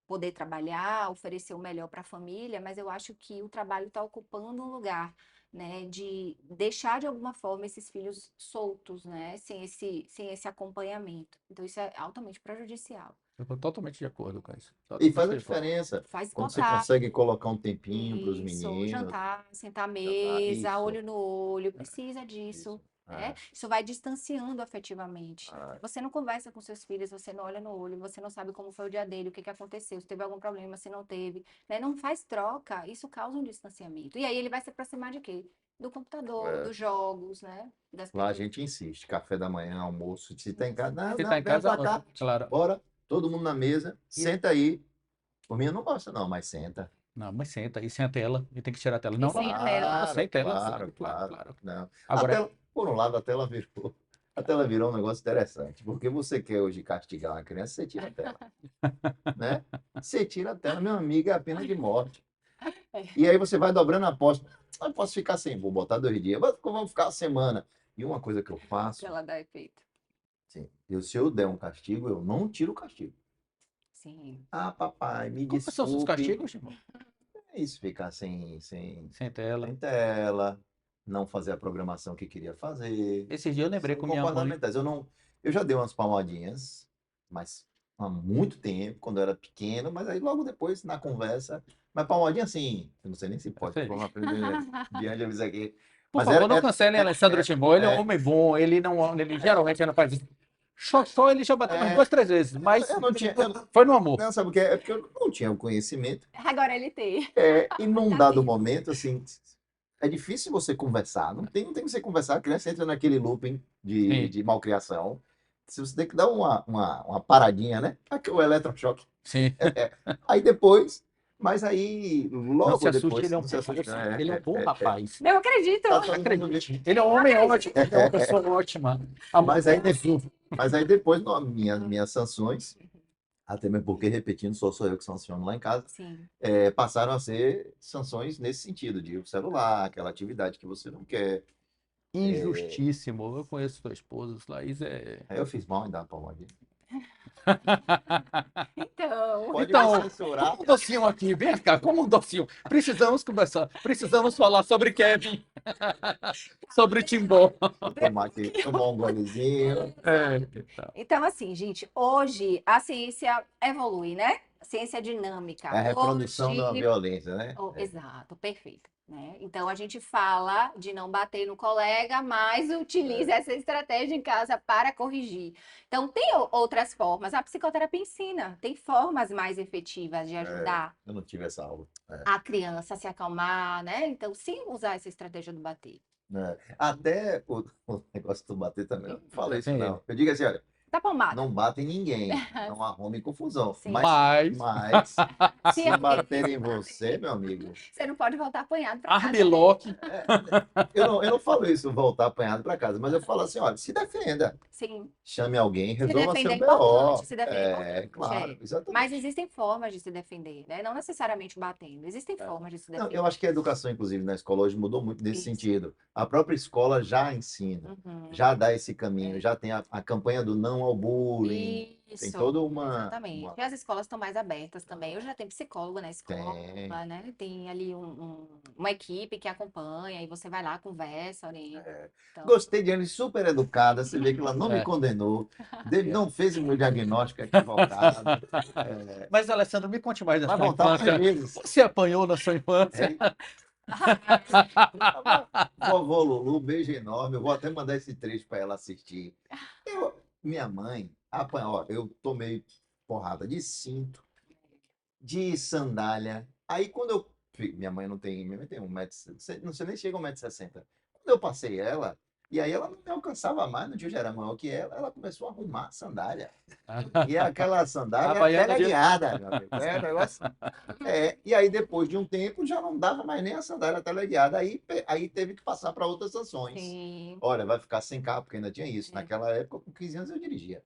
poder trabalhar, oferecer o melhor para a família, mas eu acho que o trabalho está ocupando um lugar, né, de deixar de alguma forma esses filhos soltos, né, sem esse acompanhamento. Então isso é altamente prejudicial. Eu estou totalmente de acordo com isso. E faz a Totalmente de acordo. diferença Faz quando você total. consegue colocar um tempinho para os Isso, meninos. jantar, sentar à Já tá, mesa, isso, olho no olho, precisa disso, isso. né? É, Isso vai distanciando afetivamente. é. Você não conversa com seus filhos, você não olha no olho, você não sabe como foi o dia dele, o que que aconteceu, se teve algum problema, se não teve, né? Não faz troca, isso causa um distanciamento. E aí ele vai se aproximar de quê? Do computador, É. dos jogos, né? Das Lá a TVs. gente insiste, café da manhã, almoço, se tá em casa, não, Se tá não, em vem casa, pra cá, claro. bora, todo mundo na mesa, E- senta aí. O menino não gosta não, mas senta. Não, mas senta, e sem a tela, e tem que tirar a tela. E Não, sem a tela. sem tela, Claro, claro, claro. claro. Não. A Agora, tela, por um lado, a tela virou um negócio interessante, porque você quer hoje castigar uma criança, você tira a tela, né? Você tira a tela, meu amigo, é a pena de morte. E aí você vai dobrando a aposta. Eu posso ficar sem, vou botar 2 dias, vamos ficar uma semana. E uma coisa que eu faço, Ela dá efeito. assim, se eu der um castigo, eu não tiro o castigo. Sim. Ah, papai, me quais são os seus desculpe. castigos, irmão? É isso, ficar sem Sem tela. tela, não fazer a programação que queria fazer. Esses dias eu lembrei São com minha mãe. comportamentais. Eu já dei umas palmadinhas, mas há muito tempo, quando eu era pequeno, mas aí logo depois, na conversa, mas palmadinha assim, eu não sei nem se pode, Sei. diante eu aqui. Por Mas favor, não é, cancelem Alessandro Timon. Ele é um é, homem bom, ele geralmente não faz isso. Só ele já bateu umas é, 2, 3 vezes, mas eu não tinha, foi no amor. não, sabe o que é? É porque eu não tinha o conhecimento. Agora ele tem. E num Tá dado tendo. momento, assim, é difícil você conversar. Não tem que você conversar, a criança entra naquele looping de, Sim, de malcriação. Se você tem que dar uma paradinha, né? Aqui o eletrochoque. sim. Aí depois, mas aí Não se logo assuste, depois, ele é um não se bom assusta, moço. Ele é um bom rapaz. Eu acredito. tá todo mundo Acredite. Ele é um homem ótimo. Ele é uma pessoa ótima. Mas aí, Amoroso. mas aí depois, minhas sanções, até mesmo porque, repetindo, sou eu que sanciono lá em casa, Sim. passaram a ser sanções nesse sentido, de o celular, aquela atividade que você não quer. Injustíssimo. Eu conheço sua esposa, Laís Aí eu fiz mal em dar uma palmadinha. Então, Pode Então, me censurar. como um docinho aqui, vem cá, como um docinho. Precisamos conversar, precisamos falar sobre Kevin, sobre Timbó. Vou tomar aqui, tomar um golezinho. Tá. então, assim, gente, hoje a ciência evolui, né? A ciência É a dinâmica. reprodução da Hoje, violência, né? exato, perfeito. Né? Então a gente fala de não bater no colega, mas utiliza essa estratégia em casa para corrigir. Então tem outras formas. A psicoterapia ensina, tem formas mais efetivas de ajudar Eu não tive essa aula. a criança a se acalmar, né? Então, sim, usar essa estratégia do bater. Até o negócio do bater também, eu não falei isso Sim. não. Eu digo assim, olha, Dá palmada. não bate em ninguém, não arrume confusão. Sim. Mas Se se alguém bater em você, meu amigo, Você não pode voltar apanhado para casa. Armlock. eu não falo isso, voltar apanhado para casa, mas eu falo assim, olha, se defenda. Sim. Chame alguém, Se resolva defender seu é importante, BO. se defender é importante. Claro, exatamente. Mas existem formas de se defender, né? Não necessariamente batendo. Existem formas de se Não, defender. eu acho que a educação, inclusive, na escola hoje mudou muito nesse Isso. sentido. A própria escola já ensina, Uhum. já dá esse caminho, já tem a campanha do não ao bullying, tem Isso, toda exatamente. E as escolas estão mais abertas também. Hoje já tem psicólogo na escola, Tem. né? Tem ali uma equipe que acompanha e você vai lá, conversa, orienta. Então, Gostei de ela, super educada, você vê que ela não me É. condenou, não fez o meu diagnóstico equivocado. Mas, Alessandro, me conte mais da Vai sua voltar mais infância. vezes. Você apanhou na sua infância? Vovô Lulu, beijo enorme. Eu vou até mandar esse trecho para ela assistir. Minha mãe, ó, eu tomei porrada de cinto, de sandália. Aí quando eu. Minha mãe tem 1 metro, não sei nem chega a 1,60 m. Quando eu passei ela, e aí ela não me alcançava mais, no dia já era maior que ela começou a arrumar a sandália. E aquela sandália Havaiana de- teleguiada, meu amigo. Negócio. E aí depois de um tempo já não dava mais nem a sandália teleguiada. Aí teve que passar para outras sanções. sim. Olha, vai ficar sem carro, porque ainda tinha isso. Naquela época, com 15 anos eu dirigia.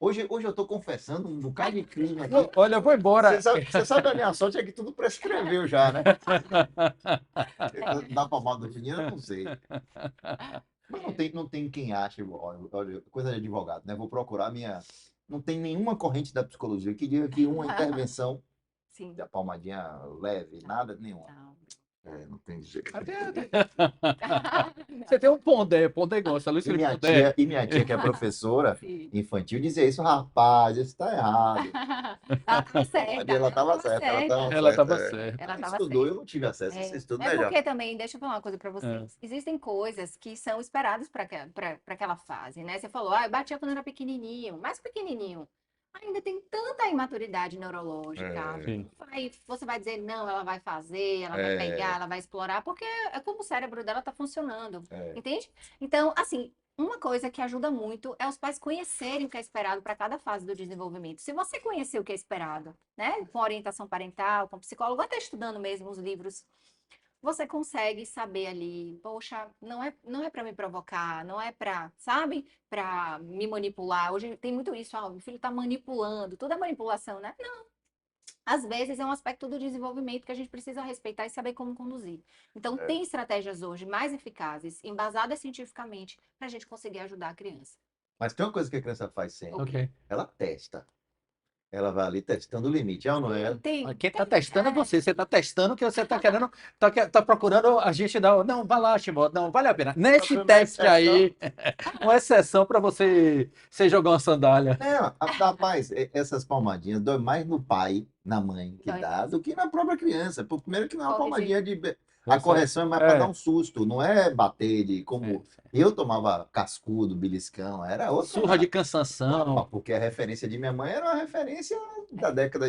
Hoje eu estou confessando um bocado de crime aqui. Olha, eu vou embora. Você sabe a minha sorte é que tudo prescreveu já, né? Dá para mal do dinheiro, eu não sei. Mas não tem quem ache, olha, coisa de advogado, né? Vou procurar a minha. Não tem nenhuma corrente da psicologia que diga que uma intervenção, Sim. da palmadinha leve, nada, nenhuma. Não. Não tem jeito. Você tem um Pondé gosta, Luiz E Felipe minha Pondé. tia, que é professora Sim. infantil, dizia isso, rapaz, isso está errado. Ela estava certa. Ela estava certa, ela estava Ela certa. estava certa. Ela estava Estudou, certa. eu não tive acesso a esse estudo, É né, já? porque também, deixa eu falar uma coisa para vocês. Existem coisas que são esperadas para aquela fase, né? Você falou, eu batia quando era pequenininho, mais pequenininho. Ainda tem tanta imaturidade neurológica. Sim. Você vai dizer não, ela vai fazer, ela vai pegar, ela vai explorar, porque é como o cérebro dela está funcionando. Entende? Então, assim, uma coisa que ajuda muito é os pais conhecerem o que é esperado para cada fase do desenvolvimento. Se você conhecer o que é esperado, né, com orientação parental, com psicólogo, até estudando mesmo os livros, você consegue saber ali, poxa, não é para me provocar, não é para, sabe, para me manipular. Hoje tem muito isso, o filho está manipulando, tudo é manipulação, né? Não. Às vezes é um aspecto do desenvolvimento que a gente precisa respeitar e saber como conduzir. Então, tem estratégias hoje mais eficazes, embasadas cientificamente, para a gente conseguir ajudar a criança. Mas tem uma coisa que a criança faz sempre. Ok. Ela testa. Ela vai ali testando o limite, é ou não é? Quem está testando é você. Você está testando que você está querendo, tá procurando a gente dar. Não, vai lá, Timóteo, não, vale a pena. Nesse Uma teste exceção. aí, uma exceção para você jogar uma sandália. Rapaz, essas palmadinhas dói mais no pai, na mãe que Dói dá, mais. do que na própria criança. Primeiro que não é uma Corrigir. palmadinha A correção é mais para dar um susto, não é bater de como É. eu tomava cascudo, beliscão, era outra. Surra de cansanção. Porque a referência de minha mãe era uma referência da década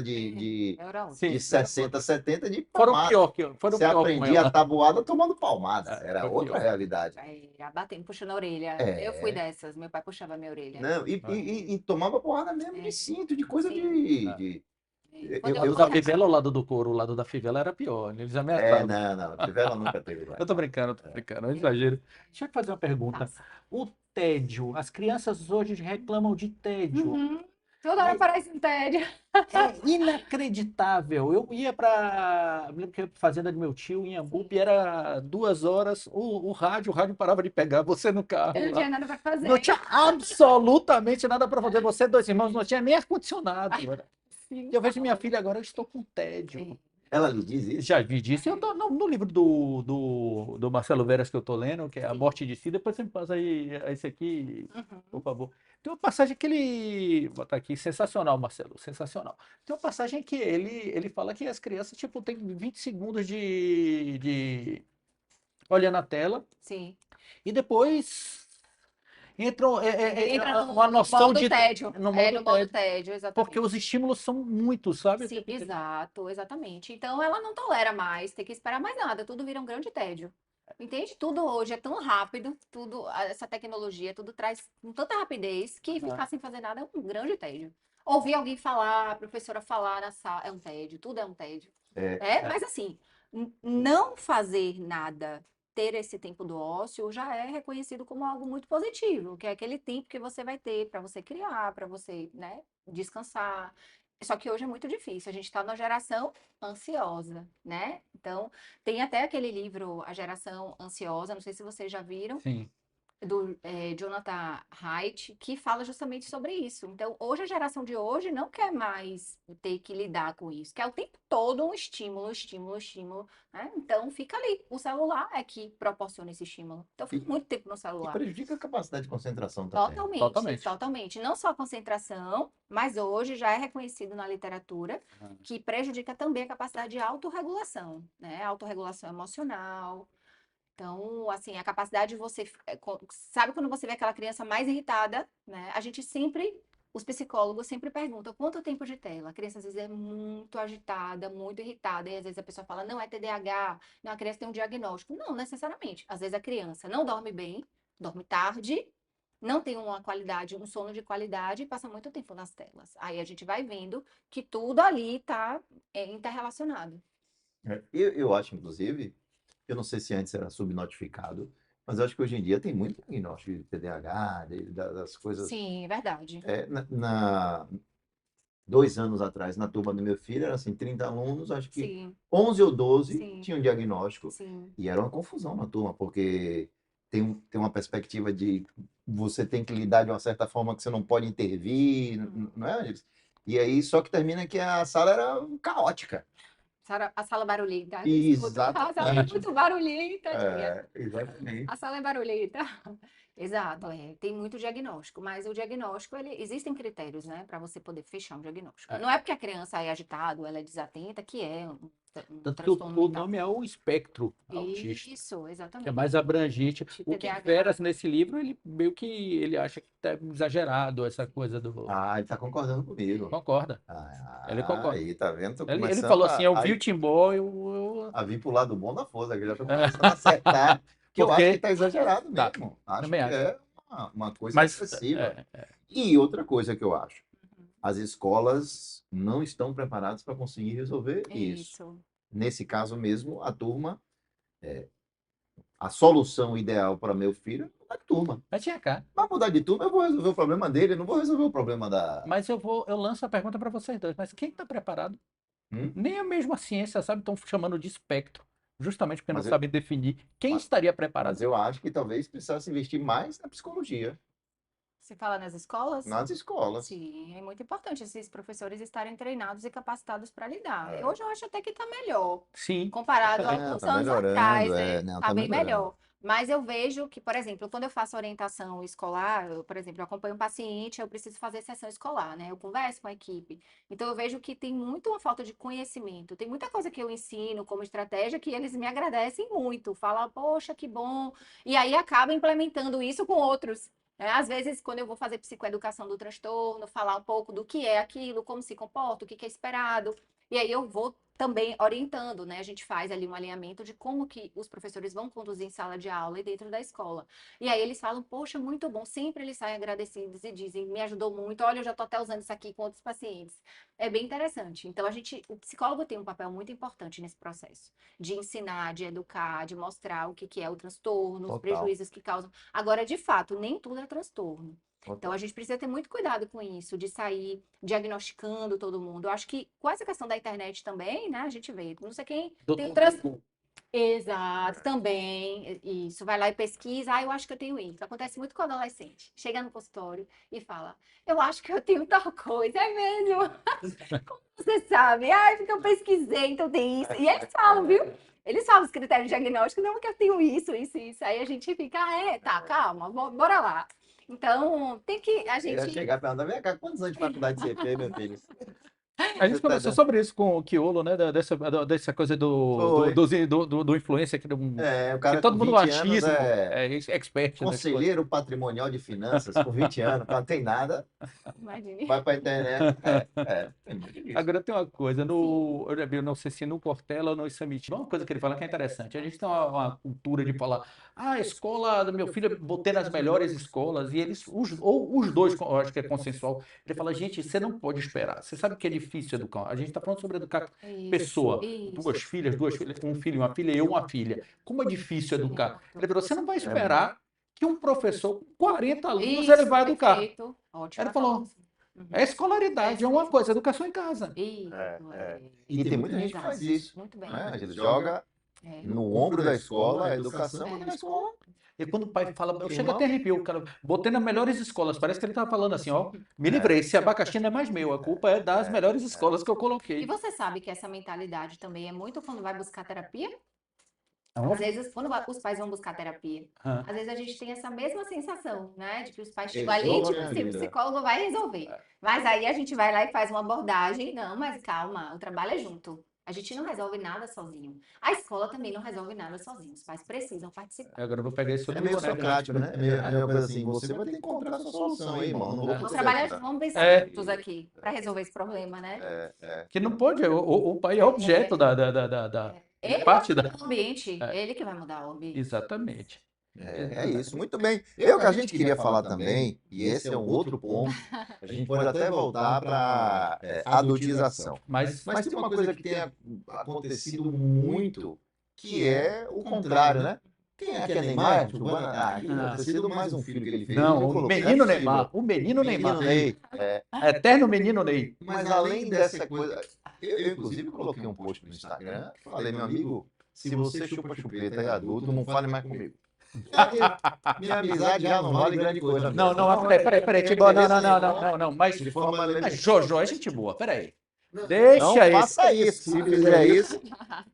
Era outra. Sim, de 60, 70 de foram palmada. pior que foram Você pior com aprendia ela. a tabuada tomando palmada. É, Era foi outra pior. realidade. Era batendo, puxando a orelha. É. Eu fui dessas, meu pai puxava a minha orelha. Não, e tomava porrada mesmo de cinto, de coisa Sim. de. Quando O lado da fivela ou o lado do couro? O lado da fivela era pior. Eles ameaçavam. Não, tivela nunca teve. Eu tô brincando, é um exagero. Deixa eu te fazer uma pergunta. Passa. O tédio, as crianças hoje reclamam de tédio. Uhum. Toda hora parece um tédio. É inacreditável. Eu ia para. Me lembro que eu ia pra fazenda do meu tio em Iambupe, era 2 horas, o rádio parava de pegar você no carro. Eu não lá. tinha nada pra fazer. Não tinha absolutamente nada para fazer. Você, 2 irmãos, não tinha nem ar-condicionado. Sim. E eu vejo minha filha agora, eu estou com tédio. Ela lhe diz isso? Já vi disso. Eu tô no livro do Marcelo Veras que eu tô lendo, que é A Morte de Si. Depois você me passa aí esse aqui, por favor. Tem uma passagem que ele. Vou botar aqui, sensacional, Marcelo, sensacional. Tem uma passagem que ele fala que as crianças, tipo, tem 20 segundos de olhando a tela Sim. e depois entram Entra uma noção modo de tédio. no É, modo no modo tédio. tédio, exatamente. Porque os estímulos são muitos, sabe? Sim, exato, exatamente. Então ela não tolera mais, tem que esperar mais nada, tudo vira um grande tédio. Entende? Tudo hoje é tão rápido, tudo, essa tecnologia, tudo traz com tanta rapidez que ficar sem fazer nada é um grande tédio. Ouvir alguém falar, a professora falar na sala, é um tédio, tudo é um tédio. Mas assim, não fazer nada, ter esse tempo do ócio já é reconhecido como algo muito positivo, que é aquele tempo que você vai ter para você criar, para você, né, descansar. Só que hoje é muito difícil, a gente está numa geração ansiosa, né? Então, tem até aquele livro, A Geração Ansiosa, não sei se vocês já viram, Sim. do Jonathan Haidt, que fala justamente sobre isso. Então, hoje, a geração de hoje não quer mais ter que lidar com isso, quer o tempo todo um estímulo, estímulo, estímulo, né? Então, fica ali. O celular é que proporciona esse estímulo. Então, fica muito tempo no E celular. prejudica a capacidade de concentração também. Totalmente. Não só a concentração, mas hoje já é reconhecido na literatura que prejudica também a capacidade de autorregulação, né? Autorregulação emocional. Então, assim, a capacidade de você. Sabe quando você vê aquela criança mais irritada, né? A gente sempre. Os psicólogos sempre perguntam quanto tempo de tela. A criança às vezes é muito agitada, muito irritada, e às vezes a pessoa fala, não é TDAH, não, a criança tem um diagnóstico. Não, necessariamente. Às vezes a criança não dorme bem, dorme tarde, não tem uma qualidade, um sono de qualidade e passa muito tempo nas telas. Aí a gente vai vendo que tudo ali está interrelacionado. Eu acho, inclusive, eu não sei se antes era subnotificado, mas eu acho que hoje em dia tem muito diagnóstico de TDAH, das coisas. Sim, é verdade. 2 anos atrás, na turma do meu filho, era assim, 30 alunos, acho que Sim, 11 ou 12 sim, tinham diagnóstico. sim. E era uma confusão na turma, porque tem uma perspectiva de você tem que lidar de uma certa forma que você não pode intervir, não é, Angélica? E aí, só que termina que a sala era caótica. A sala barulhenta. Exatamente. A sala é muito barulhenta. Exatamente. A sala é barulhenta. Exato, tem muito diagnóstico, mas o diagnóstico, existem critérios, né, para você poder fechar um diagnóstico. Não é porque a criança é agitada, ela é desatenta, que é um Tanto que o transtorno mental. nome é o espectro autista, Isso, que é exatamente. mais abrangente. Tipo O que TDAH. Veras nesse livro, ele meio que ele acha que tá exagerado essa coisa do. Ele tá concordando comigo. Concorda? Ele concorda. Aí, tá vendo? Tô Ele começando falou assim: eu a vi o Timbó, eu. a vir pro lado bom da força, que eu já tô começando a acertar, que eu acho Porque- que tá exagerado Tá, mesmo. Acho também que acho. é uma coisa Mas excessiva. E outra coisa que eu acho, as escolas não estão preparadas para conseguir resolver isso. Isso. Nesse caso mesmo, a turma, a solução ideal para meu filho é mudar de turma. vai tinha cá. Para mudar de turma, eu vou resolver o problema dele, eu não vou resolver o problema da. Mas eu lanço a pergunta para vocês dois. Mas quem está preparado? Hum? Nem a mesma ciência, sabe? Estão chamando de espectro. Justamente porque não Mas eu- sabem definir quem mas- estaria preparado. Mas eu acho que talvez precisasse investir mais na psicologia, Você fala nas escolas? nas escolas. Sim, é muito importante esses professores estarem treinados e capacitados para lidar. É. Hoje eu acho até que está melhor. Sim. Comparado a Tá alguns tá anos melhorando, atrás, né? não, Tá tá bem melhorando. melhor. Mas eu vejo que, por exemplo, quando eu faço orientação escolar, por exemplo, eu acompanho um paciente, eu preciso fazer sessão escolar, né? Eu converso com a equipe. Então, eu vejo que tem muito uma falta de conhecimento. Tem muita coisa que eu ensino como estratégia que eles me agradecem muito. Falam, poxa, que bom. E aí acaba implementando isso com outros. Né? Às vezes, quando eu vou fazer psicoeducação do transtorno, falar um pouco do que é aquilo, como se comporta, o que é esperado. E aí eu vou também orientando, né? A gente faz ali um alinhamento de como que os professores vão conduzir em sala de aula e dentro da escola. E aí eles falam, poxa, muito bom. Sempre eles saem agradecidos e dizem, me ajudou muito. Olha, eu já estou até usando isso aqui com outros pacientes. É bem interessante. Então, o psicólogo tem um papel muito importante nesse processo de ensinar, de educar, de mostrar o que que é o transtorno, os Total. prejuízos que causam. Agora, de fato, nem tudo é transtorno. Então, Total. a gente precisa ter muito cuidado com isso, de sair diagnosticando todo mundo. Eu acho que com essa questão da internet também, né, a gente vê, não sei quem tem o transtorno. Exato, também, isso, vai lá e pesquisa, eu acho que eu tenho isso. Acontece muito com o adolescente. Chega no consultório e fala, eu acho que eu tenho tal coisa, é mesmo? Como você sabe? Porque eu pesquisei, então tem isso. E eles falam, viu? Eles falam os critérios diagnósticos, não, que eu tenho isso, isso, isso. Aí a gente fica, tá, calma, bora lá. Então, tem que, a Ele ia gente... chegar e perguntar, vem cá, quantos anos de faculdade você fez, meu filho? A gente Você tá conversou dando- sobre isso com o Kiolo, né? Dessa coisa Foi. do influencer, O que cara com todo mundo 20 anos achismo, é expert nas coisas. conselheiro patrimonial de finanças, com 20 anos, não tem nada, Imagine. vai pra internet. Tem muito disso. Agora tem uma coisa, Sim. eu não sei se no Cortella ou no Summit, uma coisa que ele fala que é interessante, a gente tem uma cultura de falar, a escola do meu filho, eu botei nas melhores escolas, e eles, os dois, eu acho que é consensual, ele fala, gente, você não pode esperar, você sabe que é difícil educar, a gente está falando sobre educar pessoa, Isso. duas filhas, um filho e uma filha, eu uma filha, como é difícil educar? Ele falou, você não vai muito. esperar que um professor com 40 alunos, Isso, ele vai educar. perfeito. Ótima Ele falou, colocação. Uhum. a escolaridade é uma coisa, educação em casa. Isso, E tem muita gente que exato. faz isso, Muito bem. né? Ele joga É. no ombro da escola a educação, É. mas na escola. E quando o pai fala, eu chego até arrepio, o cara, botei nas melhores escolas, parece que ele estava falando assim, ó, me livrei, esse abacaxi não é mais meu, a culpa é das melhores escolas que eu E coloquei. você sabe que essa mentalidade também é muito quando vai buscar terapia? Então, Às vezes, quando os pais vão buscar terapia, ah, às vezes a gente tem essa mesma sensação, né? De que os pais chegam ali, Resolva tipo minha assim, o vida. psicólogo vai resolver. Mas aí a gente vai lá e faz uma abordagem. Não, mas calma, o trabalho é junto. A gente não resolve nada sozinho. A escola também não resolve nada sozinho. Os pais precisam participar. agora eu vou pegar esse É outro meio boneco. socrático, né? É meio coisa assim, você vai ter que encontrar a sua solução aí, irmão. Não vou Vamos poder trabalhar, ajudar. vamos pensar É. juntos aqui para resolver esse problema, né? Que não pode, o pai é objeto Ele vai parte da... mudar o ambiente, ele que vai mudar o ambiente. Exatamente. É isso, muito bem. Eu que a gente queria falar também, e esse é um outro ponto, a gente pode até voltar para adultização. Mas Mas tem uma coisa que tem acontecido muito, que é o contrário, né? Quem é que é Neymar? Aquilo deve ter sido mais um filho que ele fez. não, ele o colocou, menino é possível. Neymar, o menino Neymar, Menino Ney. eterno menino Ney. Mas além dessa coisa, eu inclusive coloquei um post no Instagram, falei, meu amigo, se você chupa chupeta e é adulto, não fale mais comigo. Minha amizade já não vale grande coisa. Não, mesmo. peraí, Tibo, não, mas De forma Jojo é gente boa, peraí. Não Deixa ele. faça isso. Se fizer isso,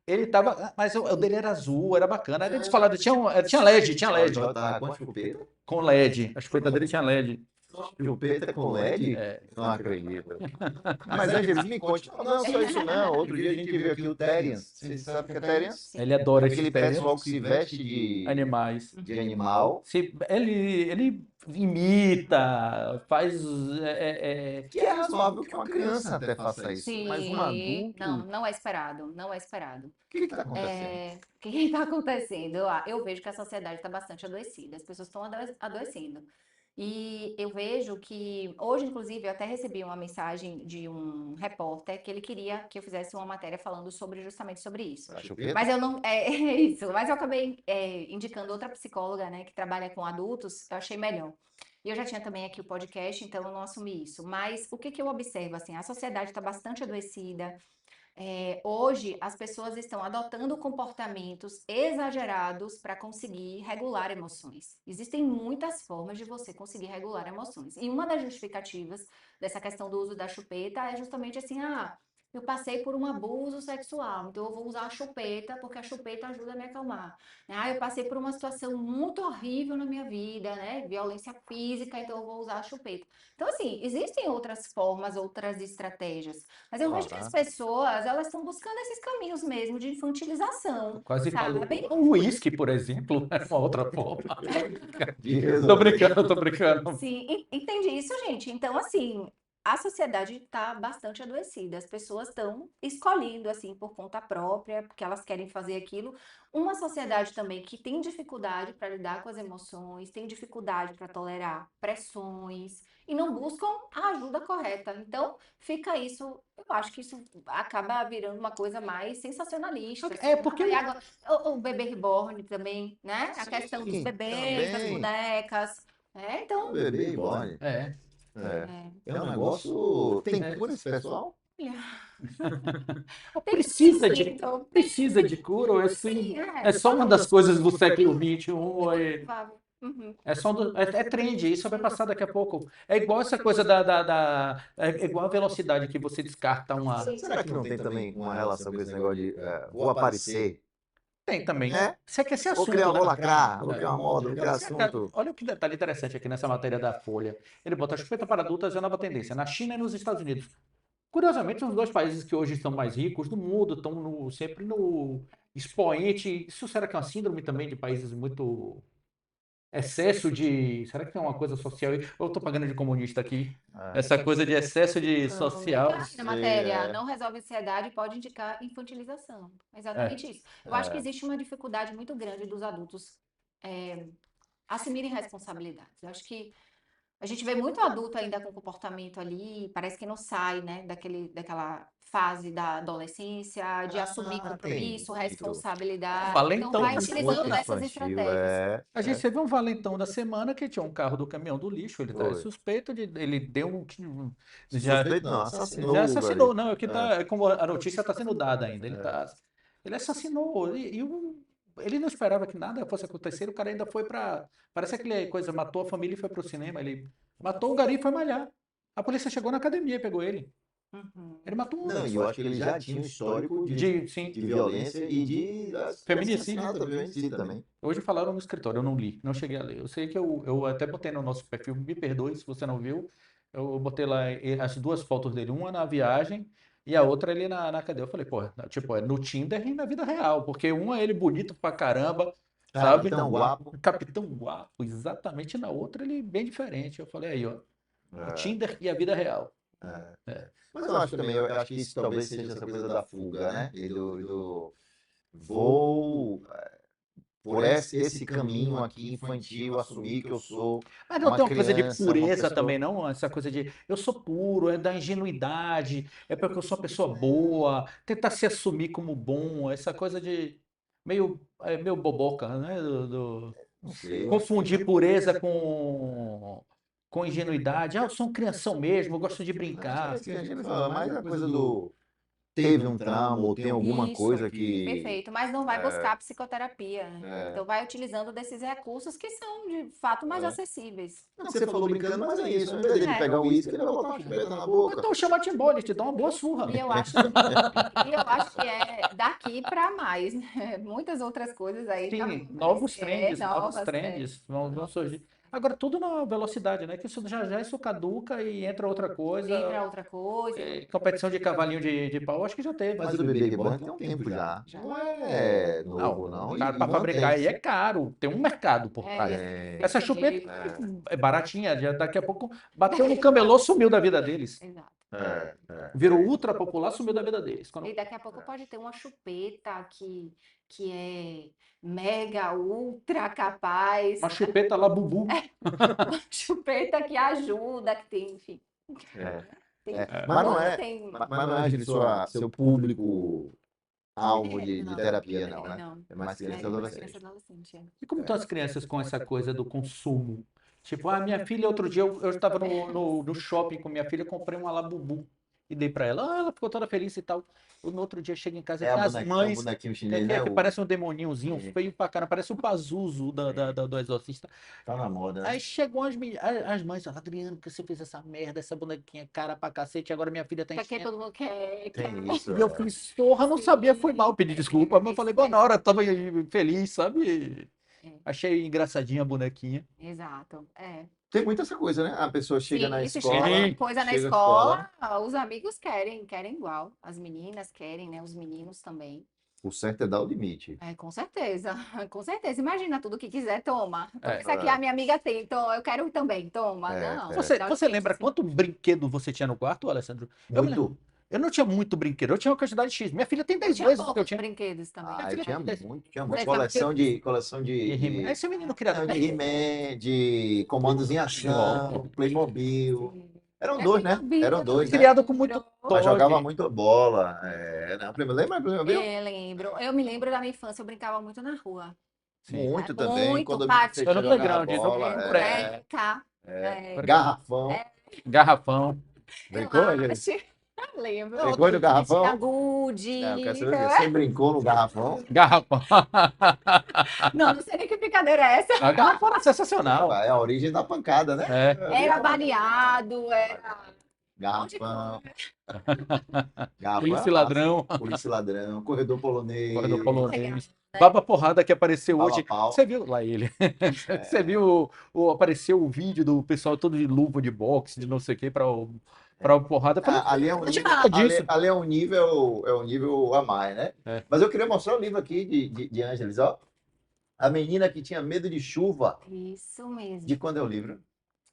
Ele tava, mas o dele era azul, era bacana. Aí eles falaram, tinha LED, tá com chupeta. com LED. A chupeta dele tinha LED. Chupeta com LED? É. Não acredito. Mas, Ângeles, me conte. Não, só isso não. Outro dia a gente viu aqui o Terians. Você sabe o que é Terians? Ele adora Aquele esse pé, pessoal que se veste de animais. animal. Ele imita, faz. Que é razoável que uma criança até faça isso. Sim, Mas um adulto. não é esperado, não é esperado. O que está acontecendo? O que está acontecendo? Eu vejo que a sociedade está bastante adoecida, as pessoas estão adoecendo. E eu vejo que hoje, inclusive, eu até recebi uma mensagem de um repórter que ele queria que eu fizesse uma matéria falando justamente sobre isso. A chupeta? Mas eu não, é isso, mas eu acabei indicando outra psicóloga, né, que trabalha com adultos, eu achei melhor. E eu já tinha também aqui o podcast, então eu não assumi isso. Mas o que que eu observo, assim, a sociedade está bastante adoecida. Hoje, as pessoas estão adotando comportamentos exagerados para conseguir regular emoções. Existem muitas formas de você conseguir regular emoções. E uma das justificativas dessa questão do uso da chupeta é justamente assim, eu passei por um abuso sexual, então eu vou usar a chupeta, porque a chupeta ajuda a me acalmar. Ah, eu passei por uma situação muito horrível na minha vida, né? Violência física, então eu vou usar a chupeta. Então, assim, existem outras formas, outras estratégias. Mas eu vejo que as Claro. pessoas, elas estão buscando esses caminhos mesmo de infantilização, Eu quase falo. sabe? O uísque, por exemplo, é uma outra forma. De Tô resolver. brincando, tô brincando. Sim, entendi isso, gente. Então, assim, a sociedade está bastante adoecida. As pessoas estão escolhendo, assim, por conta própria, porque elas querem fazer aquilo. Uma sociedade também que tem dificuldade para lidar com as emoções, tem dificuldade para tolerar pressões e não buscam a ajuda correta. Então, fica isso. Eu acho que isso acaba virando uma coisa mais sensacionalista, assim. É porque E agora, o bebê reborn também, né? A questão dos Sim, bebês, das também. bonecas. O Então, bebê reborn. é, É. é, É um negócio. Tem É. cura esse pessoal? tem precisa sim, de então, precisa de cura, ou é assim, sim, é só uma das coisas do século XXI, ou provável. Uhum. é só é trend, isso vai passar daqui a pouco. É igual essa coisa é igual a velocidade que você descarta uma. Será que não tem também uma relação com esse negócio de vou aparecer? Tem também. É? Você quer esse Vou criar, assunto, vou né? lacrar, vou criar uma moda, vou criar Cara, assunto. olha que detalhe interessante aqui nessa matéria da Folha. Ele bota chupeta para adultos é a nova tendência, na China e nos Estados Unidos. Curiosamente, são os dois países que hoje estão mais ricos do mundo, estão sempre no expoente. Isso será que é uma síndrome também de países muito excesso de. Será que é uma coisa social? Eu estou pagando de comunista aqui. Essa coisa de excesso de social. Então, aqui na matéria, não resolve ansiedade, pode indicar infantilização. É, Exatamente isso. Eu acho que existe uma dificuldade muito grande dos adultos assumirem responsabilidades. Eu acho que a gente vê muito adulto ainda com comportamento ali, parece que não sai, né, daquela fase da adolescência, de assumir tem compromisso, muito. responsabilidade. Então, valentão. vai Muito utilizando essas infantil, estratégias. A gente teve um valentão da semana que tinha um carro do caminhão do lixo. Ele tá Foi. suspeito de. Ele deu um. Já, Suspeito não, assassinou já o assassinou, velho. não. É que tá, é como a notícia está sendo dada ainda. Ele assassinou. Ele não esperava que nada fosse acontecer. O cara ainda foi para. Parece aquela coisa, matou a família e foi pro cinema. Ele matou o gari e foi malhar. A polícia chegou na academia e pegou ele. Uhum. Ele matou um. Não, e eu acho que ele já tinha um histórico Sim, de violência e de feminicídio. assassinato, feminicídio também. Hoje falaram no escritório, eu não li, não cheguei a ler. Eu sei que eu até botei no nosso perfil, me perdoe se você não viu. Eu botei lá as duas fotos dele, uma na viagem e a outra ali na cadeia. Eu falei, pô, tipo, é no Tinder e na vida real, porque uma é ele bonito pra caramba, sabe? Capitão Guapo. Capitão guapo, exatamente, na outra ele bem diferente. Eu falei, aí, ó, o É, Tinder e a vida real. Mas eu acho também, eu acho que isso talvez seja essa coisa da fuga, né? E do vou por esse caminho aqui infantil, assumir que eu sou Mas não uma tem uma coisa de criança, uma pureza pessoa. também, não? Essa coisa de eu sou puro, é da ingenuidade, é porque eu sou uma pessoa boa, tentar se assumir como bom, essa coisa de meio boboca, né? Não sei. Confundir pureza com ingenuidade. Ah, eu sou uma crianção mesmo, eu gosto de brincar. Acho que a gente fala mais a coisa do teve um trauma ou tem alguma Isso, coisa que perfeito. Mas não vai buscar psicoterapia, né? Então, vai utilizando desses recursos que são, de fato, mais acessíveis. Não, você falou brincando, mas é isso. Ao invés dele pegar o uísque, ele vai botar uma chupeta na boca. Então chama Timbó, ele te dá uma boa surra. E eu acho que é daqui para mais, né? Muitas outras coisas aí já Sim, vão novos aparecer, novos novas, trends vão surgir. Agora, tudo na velocidade, né? Que isso já isso caduca e entra outra coisa. entra outra coisa. Competição de cavalinho de pau, acho que já teve. Mas o bebê reborn tem um tempo já. Não é novo, não. Cara, para fabricar aí é caro, tem um mercado por trás. Essa chupeta é baratinha, já daqui a pouco bateu no camelô, sumiu da vida deles. Exato. Virou ultra popular, sumiu da vida deles. E daqui a pouco pode ter uma chupeta que é mega, ultra capaz. Uma chupeta lá, bubu. Uma chupeta que ajuda, que tem, enfim. Mas não é seu público alvo de terapia, não, né? Não. É mais criança e adolescente. E como estão as crianças com essa coisa do consumo? Tipo, minha filha, outro dia eu estava no shopping com minha filha, comprei uma Labubu. e dei pra ela. Ah, ela ficou toda feliz e tal. Eu, no outro dia chego em casa e É tem a as bonequinho, mães, bonequinho chinês, né? que parece um demoninhozinho É. feio pra caramba, parece o Pazuzu do Exorcista. Tá na moda, né? Aí chegou as mães, falaram, Adriano, que você fez essa merda, essa bonequinha cara pra cacete, agora minha filha tá Porque enchendo. todo mundo quer. Tem isso. E eu fiz, porra, não sabia, foi mal, pedi desculpa, mas eu Isso falei, boa, na mesmo. hora, tava feliz, sabe? É. Achei engraçadinha a bonequinha. Exato. É. Tem muita essa coisa, né? A pessoa chega na Sim, se escola, chega Sim. uma coisa na chega escola, os amigos querem igual. As meninas querem, né? Os meninos também. o certo é dar o limite. É, com certeza, com certeza. Imagina tudo que quiser, toma. Toma É. isso aqui, a minha amiga tem, então eu quero também, toma. É, Não, é. Você, dá o você limite, lembra sim. quanto brinquedo você tinha no quarto, Alessandro? Muito. Eu não tinha muito brinquedo, eu tinha uma quantidade X. Minha filha tem Eu 10 tinha vezes o que eu poucos tinha. brinquedos também. Ah, eu filha tinha tem 10. muito, tinha muito. Você Coleção de, Esse menino criado. não, de He-Man, de comandos em ação, Playmobil. Sim. Eram É dois, né? Playmobil, Eram eu dois, né? Criado com muito Mas jogava toque. muito bola. É, não, lembra Playmobil? lembro. Eu me lembro da minha infância, eu brincava muito na rua. Sim. Muito também. Muito, Quando eu vi pátio. você Eu no jogava playground, no bola, Boneca, garrafão. garrafão. Brincou, gente? elástico. Lembro. Brincou no Tinha garrafão? gude. É, eu quero saber se você brincou no garrafão. Garrafão. Não sei nem que brincadeira é essa. A garrafão era sensacional. É a origem da pancada, né? É. Era baleado, era. Garrafão. Polícia e ladrão. Polícia e ladrão. Corredor polonês. Corredor polonês. Legal, né? Baba Porrada que apareceu Baba hoje. Pau. Você viu lá ele? Você viu apareceu o vídeo do pessoal todo de luva de boxe, de não sei o que, para o Porrada. Eu falei, Ali é um não tinha nível, nada disso. ali é um nível a mais, né? É. Mas eu queria mostrar o livro aqui de Ângeles, ó. A menina que tinha medo de chuva. Isso mesmo. De quando é o livro?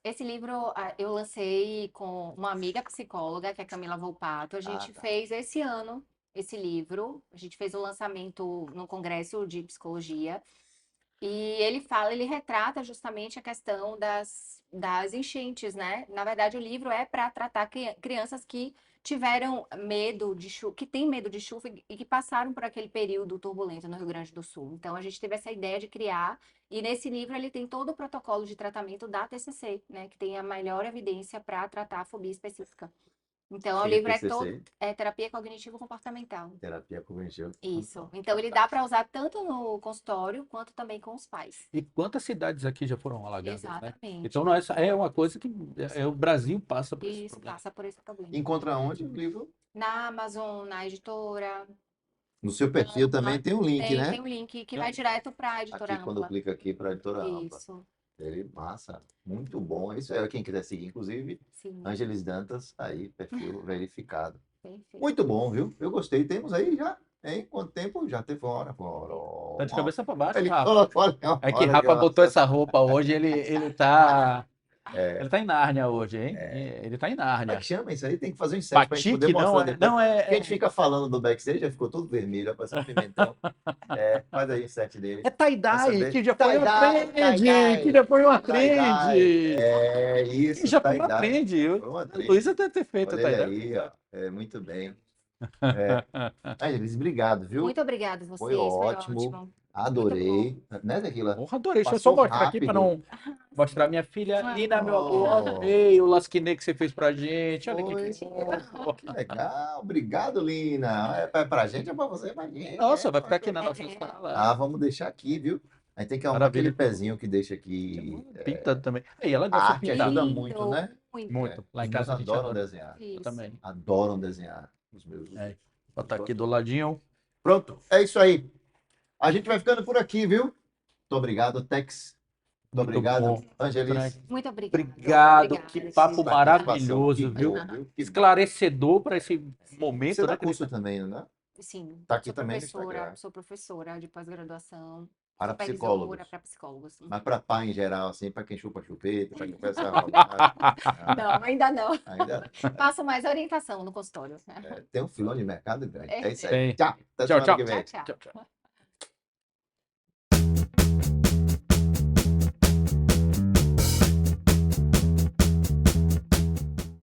Esse livro eu lancei com uma amiga psicóloga, que é a Camila Volpato. A gente tá. fez esse ano esse livro. A gente fez o lançamento no Congresso de Psicologia. E ele retrata justamente a questão das enchentes, né? Na verdade, o livro é para tratar crianças que tiveram medo de chuva, que têm medo de chuva e que passaram por aquele período turbulento no Rio Grande do Sul. Então, a gente teve essa ideia de criar, e nesse livro ele tem todo o protocolo de tratamento da TCC, né? Que tem a melhor evidência para tratar a fobia específica. Então, o Sim, livro TCC. é terapia cognitivo-comportamental. Terapia cognitiva. Isso. Então, ele dá para usar tanto no consultório quanto também com os pais. E quantas cidades aqui já foram alagadas, né? Exatamente. Então não é uma coisa que o Brasil passa por esse Isso, problema. passa por esse problema. Encontra onde o livro? Na Amazon, na editora. No seu perfil também tem um link, né? Tem um link que vai direto para a editora Aqui, quando Ampla. clica aqui para a editora Ampla. Isso, Ele, massa, muito bom. Isso é quem quiser seguir, inclusive, sim. Ângeles Dantas, aí, perfil verificado. Perfeito. Muito bom, viu? Eu gostei. Temos aí já, hein? Quanto tempo? Já teve fora. Tá de cabeça para baixo, Ele Rafa. olha, É que olha Rafa ó. botou essa roupa hoje, ele tá É. ele tá em Nárnia hoje, hein? Ele tá em Como é Nárnia. que chama isso aí? Tem que fazer um inset pra gente poder Batique mostrar depois. não é, Porque a gente fica falando do backstage, já ficou todo vermelho, parece um pimentão. Faz aí o set dele. é tie-dye, Essa que já foi uma tie-dye, trend, tie-dye, que já foi uma tie-dye. trend. É isso, Que já foi uma tie-dye. trend. Foi uma A trend. Luísa deve ter feito a Olha ele tie-dye. aí, ó. Muito bem. Ângeles, obrigado, viu? Muito obrigada a vocês, Foi ótimo. Adorei. Né, Tequila? Porra, adorei. Deixa eu Passou só mostrar aqui para rápido. não mostrar minha filha. Ah, Lina, meu oh. amor. Ei, o lasquinê que você fez pra gente. Olha Foi, que fofo. que legal. Obrigado, Lina. É pra gente ou pra você? É pra gente. Nossa, É, vai ficar aqui na É. nossa sala. Ah, vamos deixar aqui, viu? A gente tem que arrumar Maravilha. aquele pezinho que deixa aqui. Pinta também. Aí ela A gosta de arte pintar. ajuda Lindo, muito, né? muito. Muito. Lá em Os casa a meus gente adoram adora. desenhar. Eu Isso. também. Adoram desenhar. Os meus. É. Botar aqui do ladinho. Pronto, é isso aí. A gente vai ficando por aqui, viu? Muito obrigado, Tex. Muito Muito obrigado, bom. Angelis. Muito obrigada. Obrigado. Obrigada, Que gente. papo Participação, maravilhoso, que viu? bom, viu? Que Esclarecedor para esse momento, Você dá né? curso também, não é? Sim, Tá aqui sou também no Instagram. sou professora de pós-graduação, Para supervisora psicólogos. para psicólogos. Mas para pai em geral, assim, para quem chupa chupeta, para quem faz essa roubada. Não, ainda não. Ainda Passo mais orientação no consultório. tem um filão de mercado grande. É isso aí. Tem. Tchau. Até Tchau, semana tchau. que vem. Tchau, tchau. Tchau, tchau.